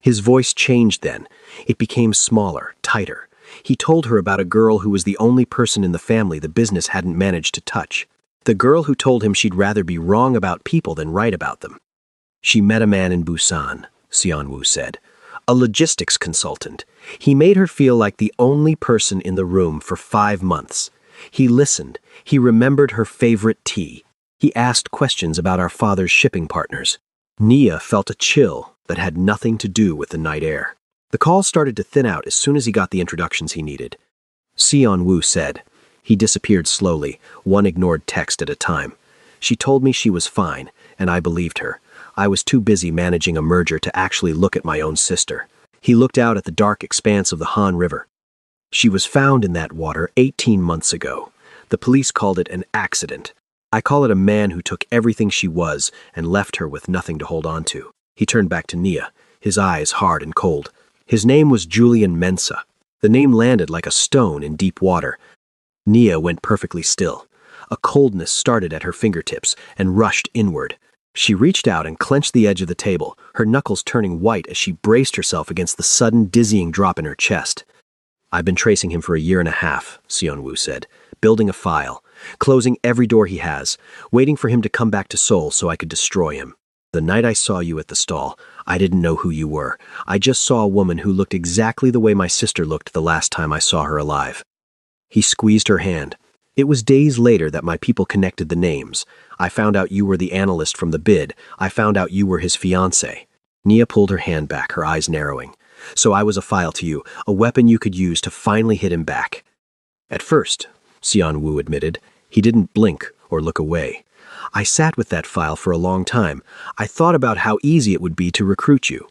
His voice changed then. It became smaller, tighter. He told her about a girl who was the only person in the family the business hadn't managed to touch. The girl who told him she'd rather be wrong about people than right about them. "She met a man in Busan," Seon-woo said. "A logistics consultant. He made her feel like the only person in the room for 5 months. He listened. He remembered her favorite tea. He asked questions about our father's shipping partners." Nia felt a chill that had nothing to do with the night air. The call started to thin out as soon as he got the introductions he needed. Seon-woo said. He disappeared slowly, one ignored text at a time. "She told me she was fine, and I believed her. I was too busy managing a merger to actually look at my own sister." He looked out at the dark expanse of the Han River. "She was found in that water 18 months ago. The police called it an accident. I call it a man who took everything she was and left her with nothing to hold on to." He turned back to Nia, his eyes hard and cold. "His name was Julian Mensa." The name landed like a stone in deep water. Nia went perfectly still. A coldness started at her fingertips and rushed inward. She reached out and clenched the edge of the table, her knuckles turning white as she braced herself against the sudden, dizzying drop in her chest. "I've been tracing him for a year and a half," Seon-woo said, "building a file, closing every door he has, waiting for him to come back to Seoul so I could destroy him. The night I saw you at the stall, I didn't know who you were. I just saw a woman who looked exactly the way my sister looked the last time I saw her alive." He squeezed her hand. "It was days later that my people connected the names. I found out you were the analyst from the bid. I found out you were his fiancé." Nia pulled her hand back, her eyes narrowing. "So I was a file to you, a weapon you could use to finally hit him back." At first, Seon-woo admitted, he didn't blink or look away. "I sat with that file for a long time. I thought about how easy it would be to recruit you.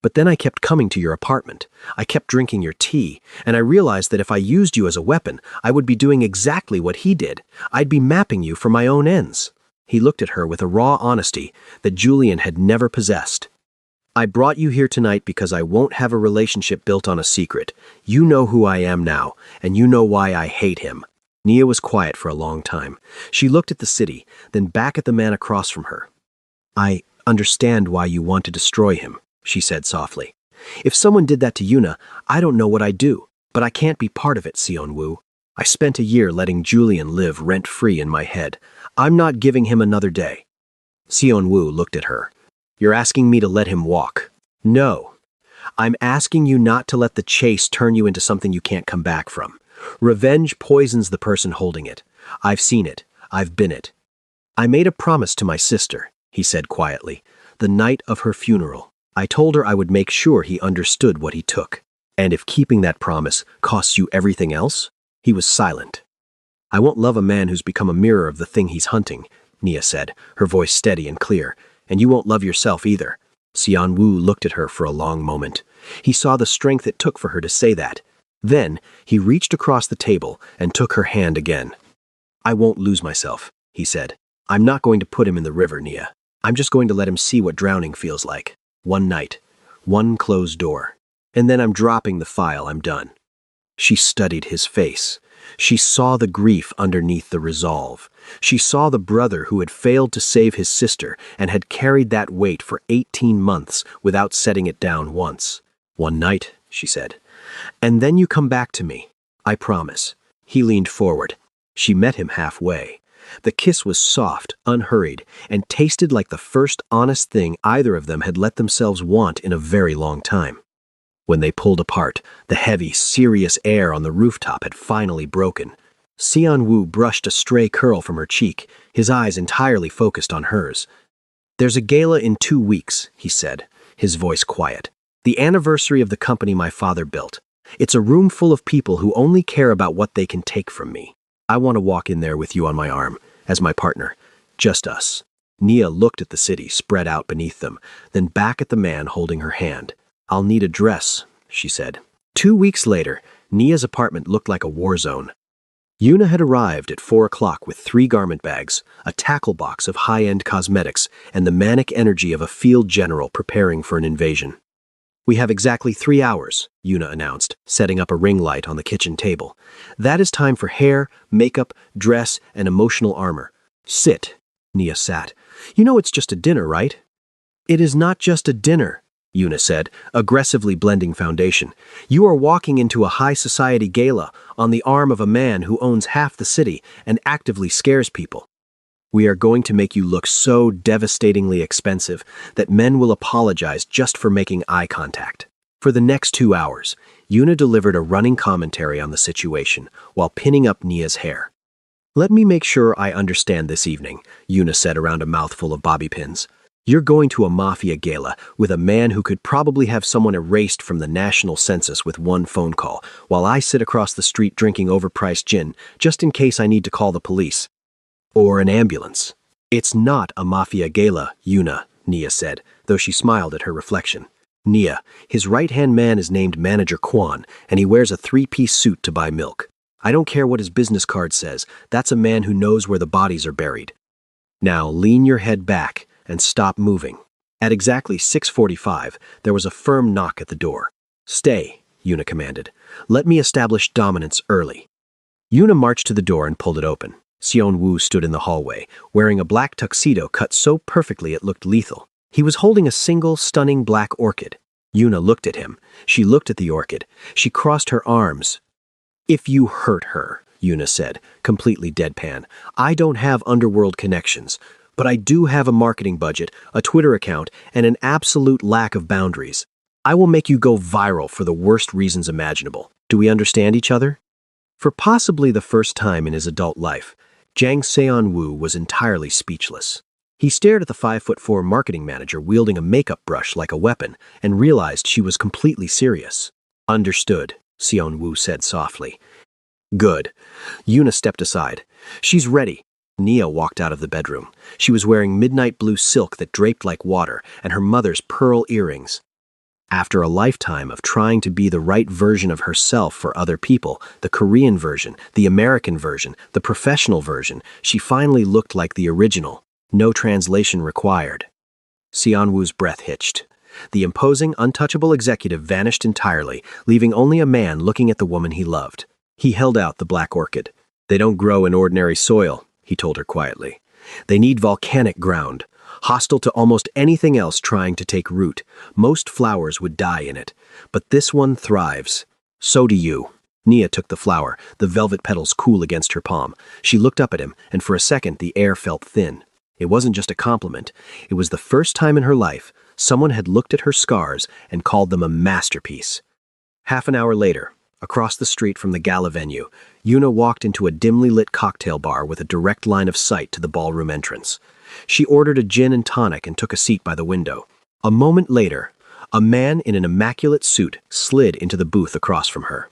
But then I kept coming to your apartment. I kept drinking your tea, and I realized that if I used you as a weapon, I would be doing exactly what he did. I'd be mapping you for my own ends." He looked at her with a raw honesty that Julian had never possessed. "I brought you here tonight because I won't have a relationship built on a secret. You know who I am now, and you know why I hate him." Nia was quiet for a long time. She looked at the city, then back at the man across from her. "I understand why you want to destroy him," she said softly. "If someone did that to Yuna, I don't know what I'd do, but I can't be part of it, Seon-woo. I spent a year letting Julian live rent-free in my head. I'm not giving him another day." Seon-woo looked at her. "You're asking me to let him walk?" "No. I'm asking you not to let the chase turn you into something you can't come back from. Revenge poisons the person holding it. I've seen it. I've been it. I made a promise to my sister," he said quietly, "the night of her funeral. I told her I would make sure he understood what he took. And if keeping that promise costs you everything else, He was silent. "I won't love a man who's become a mirror of the thing he's hunting," Nia said, her voice steady and clear. "And you won't love yourself either." Xian Wu looked at her for a long moment. He saw the strength it took for her to say that. Then, he reached across the table and took her hand again. "I won't lose myself," he said. "I'm not going to put him in the river, Nia. I'm just going to let him see what drowning feels like. One night. One closed door. And then I'm dropping the file. I'm done." She studied his face. She saw the grief underneath the resolve. She saw the brother who had failed to save his sister and had carried that weight for 18 months without setting it down once. "One night," she said. "And then you come back to me. I promise." He leaned forward. She met him halfway. The kiss was soft, unhurried, and tasted like the first honest thing either of them had let themselves want in a very long time. When they pulled apart, the heavy, serious air on the rooftop had finally broken. Xian Wu brushed a stray curl from her cheek, his eyes entirely focused on hers. "There's a gala in 2 weeks," he said, his voice quiet. "The anniversary of the company my father built. It's a room full of people who only care about what they can take from me. I want to walk in there with you on my arm, as my partner. Just us." Nia looked at the city spread out beneath them, then back at the man holding her hand. "I'll need a dress," she said. 2 weeks later, Nia's apartment looked like a war zone. Yuna had arrived at 4 o'clock with 3 garment bags, a tackle box of high-end cosmetics, and the manic energy of a field general preparing for an invasion. "We have exactly 3 hours, Yuna announced, setting up a ring light on the kitchen table. "That is time for hair, makeup, dress, and emotional armor. Sit." Nia sat. "You know it's just a dinner, right?" "It is not just a dinner," Yuna said, aggressively blending foundation. "You are walking into a high society gala on the arm of a man who owns half the city and actively scares people. We are going to make you look so devastatingly expensive that men will apologize just for making eye contact." For the next 2 hours, Yuna delivered a running commentary on the situation while pinning up Nia's hair. "Let me make sure I understand this evening," Yuna said around a mouthful of bobby pins. "You're going to a Mafia gala with a man who could probably have someone erased from the national census with one phone call, while I sit across the street drinking overpriced gin, just in case I need to call the police. Or an ambulance." "It's not a Mafia gala, Yuna," Nia said, though she smiled at her reflection. "Nia, his right-hand man is named Manager Quan, and he wears a 3-piece suit to buy milk. I don't care what his business card says, that's a man who knows where the bodies are buried. Now lean your head back and stop moving." At exactly 6:45, there was a firm knock at the door. "Stay," Yuna commanded. "Let me establish dominance early." Yuna marched to the door and pulled it open. Xian Wu stood in the hallway, wearing a black tuxedo cut so perfectly it looked lethal. He was holding a single, stunning black orchid. Yuna looked at him. She looked at the orchid. She crossed her arms. "If you hurt her," Yuna said, completely deadpan, "I don't have underworld connections. But I do have a marketing budget, a Twitter account, and an absolute lack of boundaries. I will make you go viral for the worst reasons imaginable. Do we understand each other?" For possibly the first time in his adult life, Zhang Xian Wu was entirely speechless. He stared at the 5'4" marketing manager wielding a makeup brush like a weapon and realized she was completely serious. "Understood," Xian Wu said softly. "Good." Yuna stepped aside. "She's ready." Nia walked out of the bedroom. She was wearing midnight blue silk that draped like water and her mother's pearl earrings. After a lifetime of trying to be the right version of herself for other people, the Korean version, the American version, the professional version, she finally looked like the original. No translation required. Xian Wu's breath hitched. The imposing, untouchable executive vanished entirely, leaving only a man looking at the woman he loved. He held out the black orchid. "They don't grow in ordinary soil," he told her quietly. "They need volcanic ground, hostile to almost anything else trying to take root. Most flowers would die in it, but this one thrives. So do you." Nia took the flower, the velvet petals cool against her palm. She looked up at him, and for a second the air felt thin. It wasn't just a compliment. It was the first time in her life someone had looked at her scars and called them a masterpiece. Half an hour later, across the street from the gala venue, Yuna walked into a dimly lit cocktail bar with a direct line of sight to the ballroom entrance. She ordered a gin and tonic and took a seat by the window. A moment later, a man in an immaculate suit slid into the booth across from her.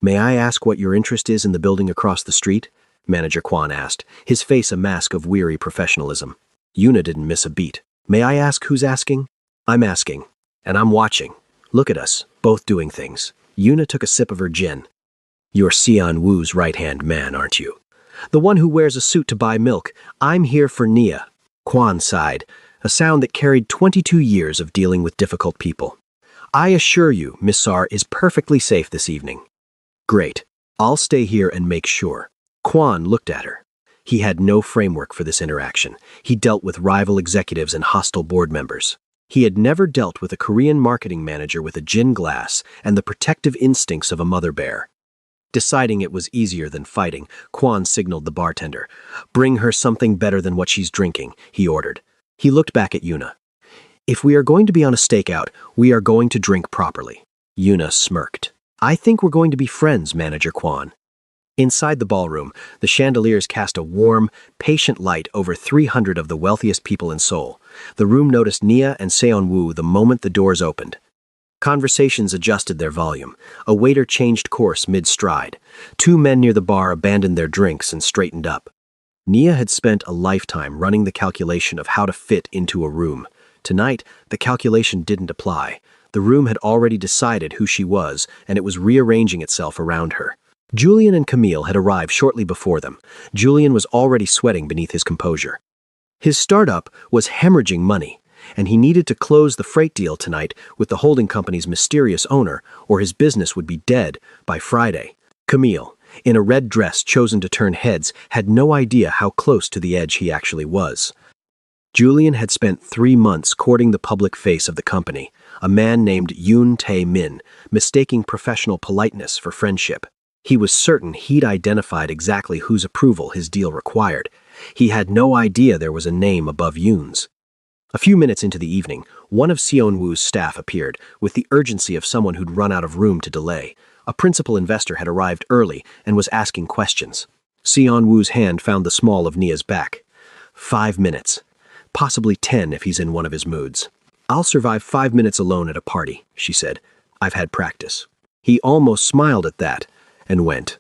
May I ask what your interest is in the building across the street? Manager Kwan asked, his face a mask of weary professionalism. Yuna didn't miss a beat. May I ask who's asking? I'm asking. And I'm watching. Look at us, both doing things. Yuna took a sip of her gin. You're Sion Wu's right-hand man, aren't you? The one who wears a suit to buy milk. I'm here for Nia. Kwan sighed, a sound that carried 22 years of dealing with difficult people. I assure you, Miss Sar is perfectly safe this evening. Great. I'll stay here and make sure. Kwan looked at her. He had no framework for this interaction. He dealt with rival executives and hostile board members. He had never dealt with a Korean marketing manager with a gin glass and the protective instincts of a mother bear. Deciding it was easier than fighting, Kwan signaled the bartender. Bring her something better than what she's drinking, he ordered. He looked back at Yuna. If we are going to be on a stakeout, we are going to drink properly. Yuna smirked. I think we're going to be friends, Manager Kwan. Inside the ballroom, the chandeliers cast a warm, patient light over 300 of the wealthiest people in Seoul. The room noticed Nia and Seon-woo the moment the doors opened. Conversations adjusted their volume. A waiter changed course mid-stride. Two men near the bar abandoned their drinks and straightened up. Nia had spent a lifetime running the calculation of how to fit into a room. Tonight, the calculation didn't apply. The room had already decided who she was, and it was rearranging itself around her. Julian and Camille had arrived shortly before them. Julian was already sweating beneath his composure. His startup was hemorrhaging money, and he needed to close the freight deal tonight with the holding company's mysterious owner, or his business would be dead by Friday. Camille, in a red dress chosen to turn heads, had no idea how close to the edge he actually was. Julian had spent 3 months courting the public face of the company, a man named Yoon Tae-min, mistaking professional politeness for friendship. He was certain he'd identified exactly whose approval his deal required. He had no idea there was a name above Yoon's. A few minutes into the evening, one of Seon-woo's staff appeared, with the urgency of someone who'd run out of room to delay. A principal investor had arrived early and was asking questions. Seon-woo's hand found the small of Nia's back. 5 minutes. Possibly 10 if he's in one of his moods. I'll survive 5 minutes alone at a party, she said. I've had practice. He almost smiled at that and went.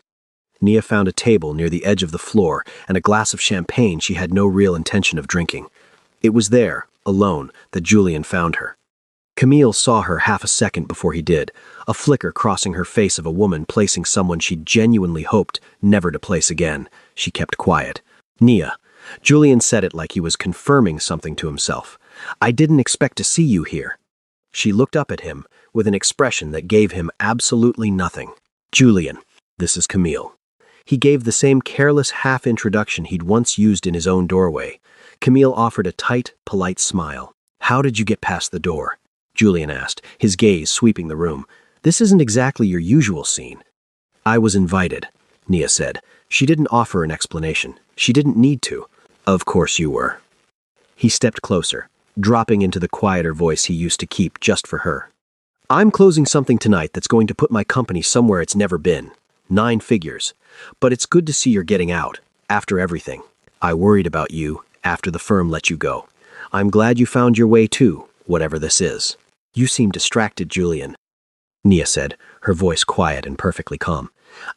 Nia found a table near the edge of the floor and a glass of champagne she had no real intention of drinking. It was there, alone, that Julian found her. Camille saw her half a second before he did, a flicker crossing her face of a woman placing someone she genuinely hoped never to place again. She kept quiet. Nia. Julian said it like he was confirming something to himself. I didn't expect to see you here. She looked up at him with an expression that gave him absolutely nothing. Julian. This is Camille. He gave the same careless half-introduction he'd once used in his own doorway. Camille offered a tight, polite smile. How did you get past the door? Julian asked, his gaze sweeping the room. This isn't exactly your usual scene. I was invited, Nia said. She didn't offer an explanation. She didn't need to. Of course you were. He stepped closer, dropping into the quieter voice he used to keep just for her. I'm closing something tonight that's going to put my company somewhere it's never been. 9 figures. But it's good to see you're getting out, after everything. I worried about you, after the firm let you go. I'm glad you found your way too, whatever this is. You seem distracted, Julian, Nia said, her voice quiet and perfectly calm.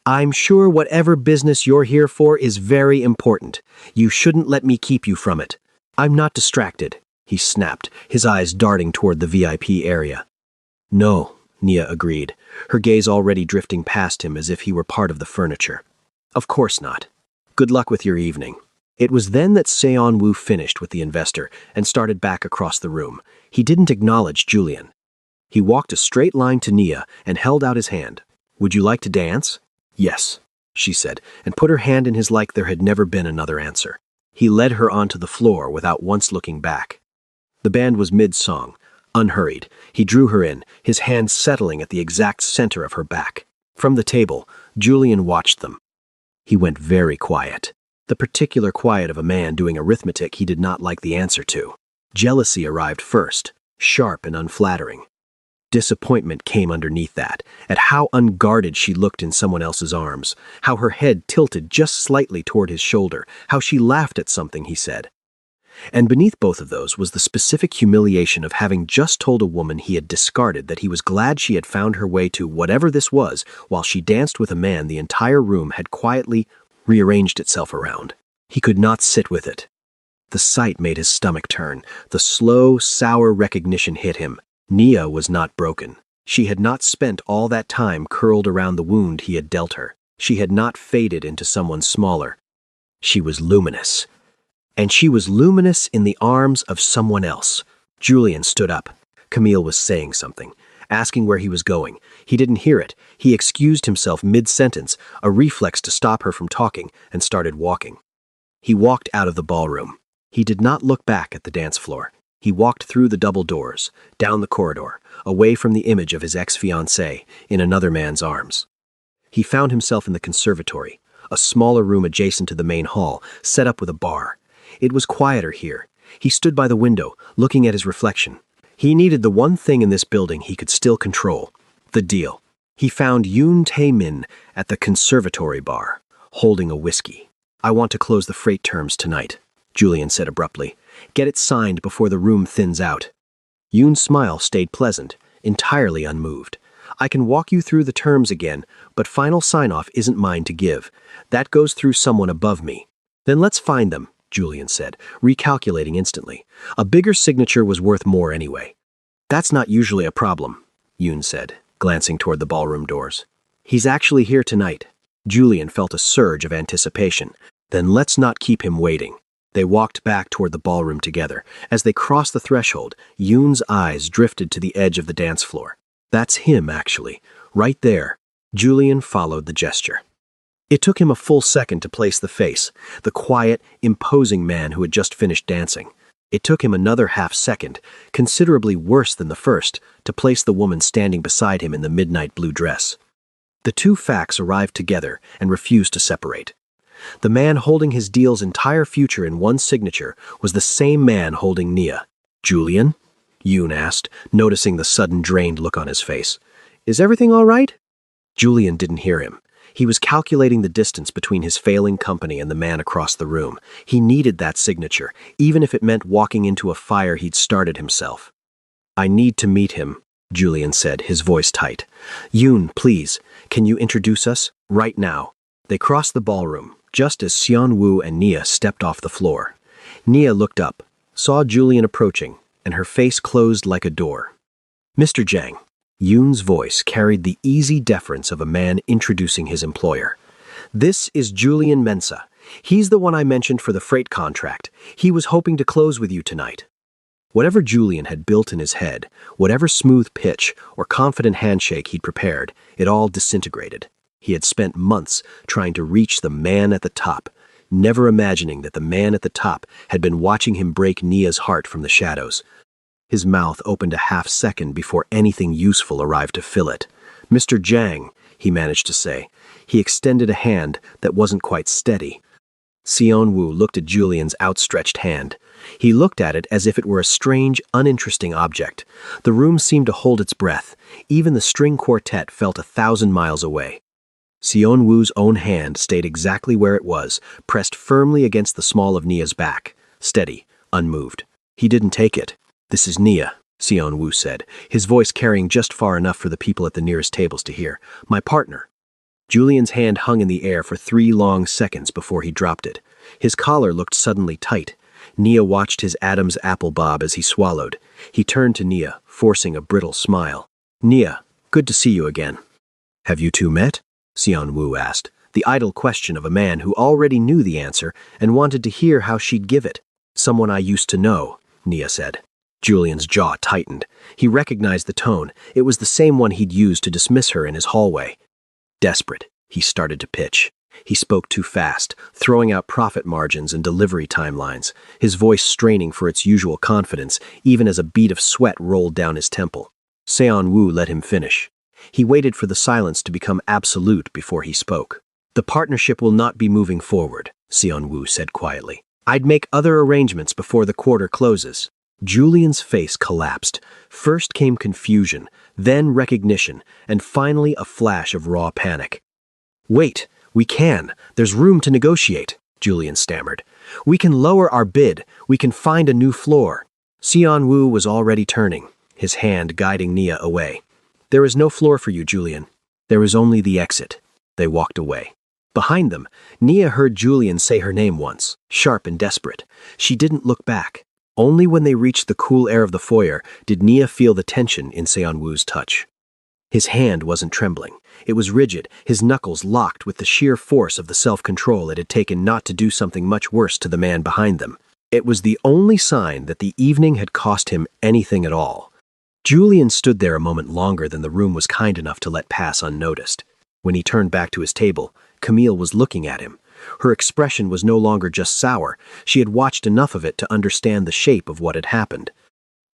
I'm sure whatever business you're here for is very important. You shouldn't let me keep you from it. I'm not distracted, he snapped, his eyes darting toward the VIP area. No, Nia agreed, her gaze already drifting past him as if he were part of the furniture. Of course not. Good luck with your evening. It was then that Seon-woo finished with the investor and started back across the room. He didn't acknowledge Julian. He walked a straight line to Nia and held out his hand. Would you like to dance? Yes, she said, and put her hand in his like there had never been another answer. He led her onto the floor without once looking back. The band was mid-song. Unhurried, he drew her in, his hand settling at the exact center of her back. From the table, Julian watched them. He went very quiet. The particular quiet of a man doing arithmetic he did not like the answer to. Jealousy arrived first, sharp and unflattering. Disappointment came underneath that, at how unguarded she looked in someone else's arms, how her head tilted just slightly toward his shoulder, how she laughed at something he said. And beneath both of those was the specific humiliation of having just told a woman he had discarded that he was glad she had found her way to whatever this was while she danced with a man the entire room had quietly rearranged itself around. He could not sit with it. The sight made his stomach turn. The slow, sour recognition hit him. Nia was not broken. She had not spent all that time curled around the wound he had dealt her. She had not faded into someone smaller. She was luminous. And she was luminous in the arms of someone else. Julian stood up. Camille was saying something, asking where he was going. He didn't hear it. He excused himself mid-sentence, a reflex to stop her from talking, and started walking. He walked out of the ballroom. He did not look back at the dance floor. He walked through the double doors, down the corridor, away from the image of his ex-fiancée in another man's arms. He found himself in the conservatory, a smaller room adjacent to the main hall, set up with a bar. It was quieter here. He stood by the window, looking at his reflection. He needed the one thing in this building he could still control, the deal. He found Yoon Tae-min at the conservatory bar, holding a whiskey. "I want to close the freight terms tonight," Julian said abruptly. "Get it signed before the room thins out." Yoon's smile stayed pleasant, entirely unmoved. "I can walk you through the terms again, but final sign-off isn't mine to give. That goes through someone above me." "Then let's find them," Julian said, recalculating instantly. A bigger signature was worth more anyway. "That's not usually a problem," Yoon said, glancing toward the ballroom doors. "He's actually here tonight." Julian felt a surge of anticipation. "Then let's not keep him waiting." They walked back toward the ballroom together. As they crossed the threshold, Yoon's eyes drifted to the edge of the dance floor. "That's him, actually. Right there." Julian followed the gesture. It took him a full second to place the face, the quiet, imposing man who had just finished dancing. It took him another half-second, considerably worse than the first, to place the woman standing beside him in the midnight blue dress. The two facts arrived together and refused to separate. The man holding his deal's entire future in one signature was the same man holding Nia. "Julian?" Yoon asked, noticing the sudden drained look on his face. "Is everything all right?" Julian didn't hear him. He was calculating the distance between his failing company and the man across the room. He needed that signature, even if it meant walking into a fire he'd started himself. "I need to meet him," Julian said, his voice tight. "Yoon, please, can you introduce us? Right now." They crossed the ballroom, just as Seon-woo and Nia stepped off the floor. Nia looked up, saw Julian approaching, and her face closed like a door. "Mr. Jang." Yoon's voice carried the easy deference of a man introducing his employer. "This is Julian Mensa. He's the one I mentioned for the freight contract. He was hoping to close with you tonight." Whatever Julian had built in his head, whatever smooth pitch or confident handshake he'd prepared, it all disintegrated. He had spent months trying to reach the man at the top, never imagining that the man at the top had been watching him break Nia's heart from the shadows. His mouth opened a half-second before anything useful arrived to fill it. "Mr. Jang," he managed to say. He extended a hand that wasn't quite steady. Seon-woo looked at Julian's outstretched hand. He looked at it as if it were a strange, uninteresting object. The room seemed to hold its breath. Even the string quartet felt 1,000 miles away. Seon-woo's own hand stayed exactly where it was, pressed firmly against the small of Nia's back, steady, unmoved. He didn't take it. "This is Nia," Seon-woo said, his voice carrying just far enough for the people at the nearest tables to hear. "My partner." Julian's hand hung in the air for 3 long seconds before he dropped it. His collar looked suddenly tight. Nia watched his Adam's apple bob as he swallowed. He turned to Nia, forcing a brittle smile. "Nia, good to see you again." "Have you two met?" Seon-woo asked, the idle question of a man who already knew the answer and wanted to hear how she'd give it. "Someone I used to know," Nia said. Julian's jaw tightened. He recognized the tone. It was the same one he'd used to dismiss her in his hallway. Desperate, he started to pitch. He spoke too fast, throwing out profit margins and delivery timelines, his voice straining for its usual confidence, even as a bead of sweat rolled down his temple. Seon-woo let him finish. He waited for the silence to become absolute before he spoke. "The partnership will not be moving forward," Seon-woo said quietly. "I'd make other arrangements before the quarter closes." Julian's face collapsed. First came confusion, then recognition, and finally a flash of raw panic. "Wait, we can. There's room to negotiate." Julian stammered. We can lower our bid. We can find a new floor. Sion Wu was already turning, his hand guiding Nia away. There is no floor for you, Julian. There is only the exit. They walked away. Behind them, Nia heard Julian say her name once, sharp and desperate. She didn't look back. Only when they reached the cool air of the foyer did Nia feel the tension in Sion Wu's touch. His hand wasn't trembling. It was rigid, his knuckles locked with the sheer force of the self-control it had taken not to do something much worse to the man behind them. It was the only sign that the evening had cost him anything at all. Julian stood there a moment longer than the room was kind enough to let pass unnoticed. When he turned back to his table, Camille was looking at him. Her expression was no longer just sour. She had watched enough of it to understand the shape of what had happened.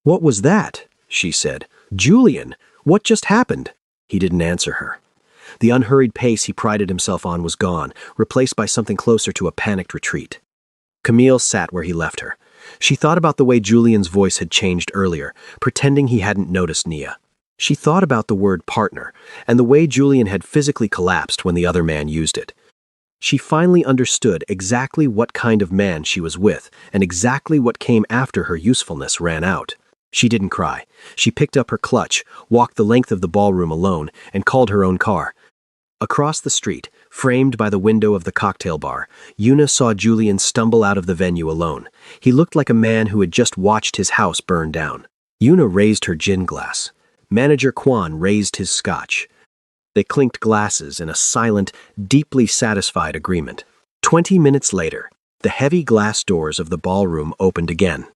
"What was that?" she said. "Julian, what just happened?" He didn't answer her. The unhurried pace he prided himself on was gone, replaced by something closer to a panicked retreat. Camille sat where he left her. She thought about the way Julian's voice had changed earlier, pretending he hadn't noticed Nia. She thought about the word partner, and the way Julian had physically collapsed when the other man used it. She finally understood exactly what kind of man she was with, and exactly what came after her usefulness ran out. She didn't cry. She picked up her clutch, walked the length of the ballroom alone, and called her own car. Across the street, framed by the window of the cocktail bar, Yuna saw Julian stumble out of the venue alone. He looked like a man who had just watched his house burn down. Yuna raised her gin glass. Manager Kwan raised his scotch. They clinked glasses in a silent, deeply satisfied agreement. 20 minutes later, the heavy glass doors of the ballroom opened again.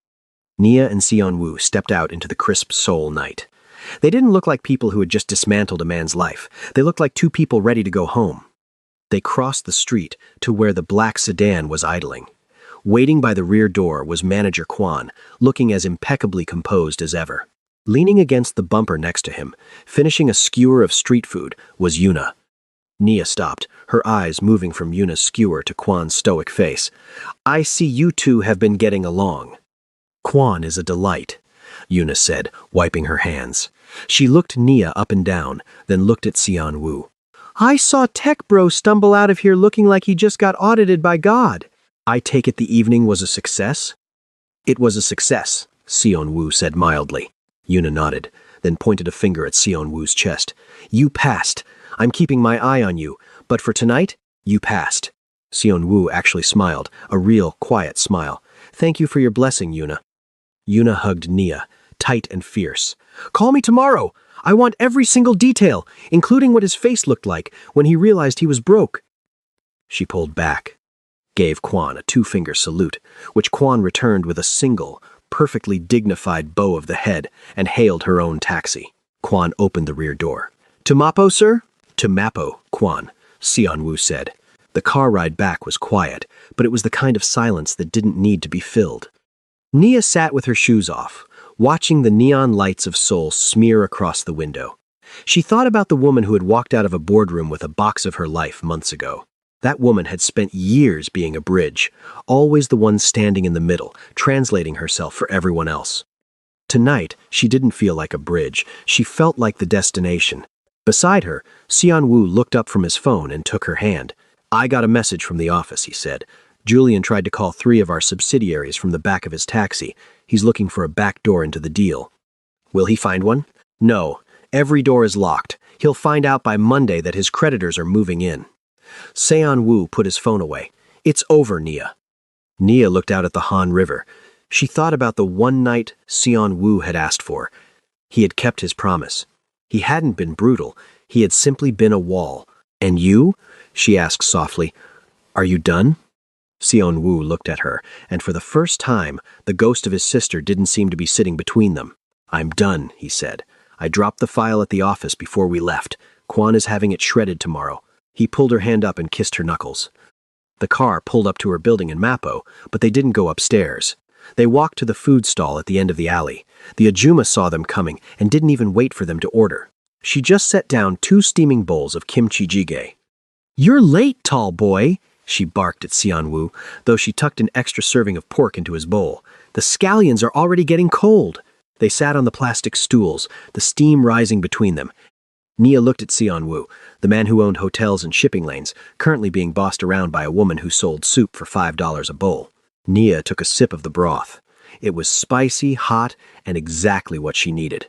Nia and Sion Wu stepped out into the crisp Seoul night. They didn't look like people who had just dismantled a man's life. They looked like two people ready to go home. They crossed the street to where the black sedan was idling. Waiting by the rear door was Manager Kwan, looking as impeccably composed as ever. Leaning against the bumper next to him, finishing a skewer of street food, was Yuna. Nia stopped, her eyes moving from Yuna's skewer to Kwan's stoic face. "I see you two have been getting along." "Kwan is a delight," Yuna said, wiping her hands. She looked Nia up and down, then looked at Sion Wu. "I saw Tech Bro stumble out of here looking like he just got audited by God. I take it the evening was a success?" "It was a success," Sion Wu said mildly. Yuna nodded, then pointed a finger at Sion Wu's chest. "You passed. I'm keeping my eye on you, but for tonight, you passed." Sion Wu actually smiled, a real, quiet smile. "Thank you for your blessing, Yuna." Yuna hugged Nia, tight and fierce. "Call me tomorrow. I want every single detail, including what his face looked like when he realized he was broke." She pulled back, gave Kwan a two-finger salute, which Kwan returned with a single, perfectly dignified bow of the head, and hailed her own taxi. Kwan opened the rear door. "To Mapo, sir?" "To Mapo, Kwan," Sion Wu said. The car ride back was quiet, but it was the kind of silence that didn't need to be filled. Nia sat with her shoes off, watching the neon lights of Seoul smear across the window. She thought about the woman who had walked out of a boardroom with a box of her life months ago. That woman had spent years being a bridge, always the one standing in the middle, translating herself for everyone else. Tonight, she didn't feel like a bridge. She felt like the destination. Beside her, Sion Wu looked up from his phone and took her hand. "I got a message from the office," he said. "Julian tried to call 3 of our subsidiaries from the back of his taxi. He's looking for a back door into the deal." "Will he find one?" "No. Every door is locked. He'll find out by Monday that his creditors are moving in." Sion Wu put his phone away. "It's over, Nia." Nia looked out at the Han River. She thought about the one night Sion Wu had asked for. He had kept his promise. He hadn't been brutal. He had simply been a wall. "And you?" she asked softly. "Are you done?" Sion Wu looked at her, and for the first time, the ghost of his sister didn't seem to be sitting between them. "I'm done," he said. "I dropped the file at the office before we left. Kwan is having it shredded tomorrow." He pulled her hand up and kissed her knuckles. The car pulled up to her building in Mapo, but they didn't go upstairs. They walked to the food stall at the end of the alley. The Ajuma saw them coming and didn't even wait for them to order. She just set down 2 steaming bowls of kimchi jjigae. "You're late, tall boy," she barked at Sion Wu, though she tucked an extra serving of pork into his bowl. "The scallions are already getting cold." They sat on the plastic stools, the steam rising between them. Nia looked at Sion Wu, the man who owned hotels and shipping lanes, currently being bossed around by a woman who sold soup for $5 a bowl. Nia took a sip of the broth. It was spicy, hot, and exactly what she needed.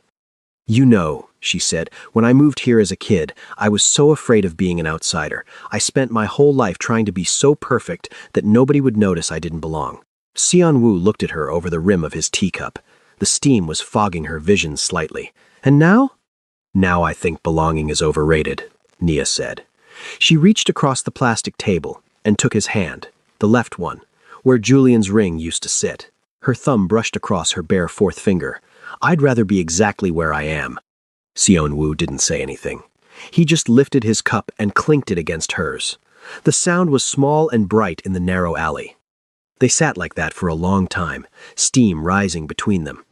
"You know," she said, "when I moved here as a kid, I was so afraid of being an outsider. I spent my whole life trying to be so perfect that nobody would notice I didn't belong." Sion Wu looked at her over the rim of his teacup. The steam was fogging her vision slightly. "And now?" "Now I think belonging is overrated," Nia said. She reached across the plastic table and took his hand, the left one, where Julian's ring used to sit. Her thumb brushed across her bare fourth finger. "I'd rather be exactly where I am." Sion Wu didn't say anything. He just lifted his cup and clinked it against hers. The sound was small and bright in the narrow alley. They sat like that for a long time, steam rising between them.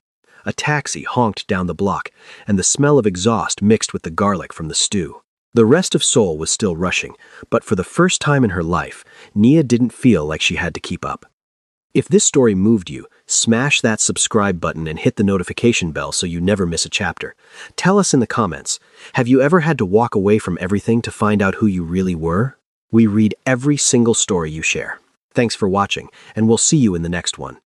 A taxi honked down the block, and the smell of exhaust mixed with the garlic from the stew. The rest of Seoul was still rushing, but for the first time in her life, Nia didn't feel like she had to keep up. If this story moved you, smash that subscribe button and hit the notification bell so you never miss a chapter. Tell us in the comments, have you ever had to walk away from everything to find out who you really were? We read every single story you share. Thanks for watching, and we'll see you in the next one.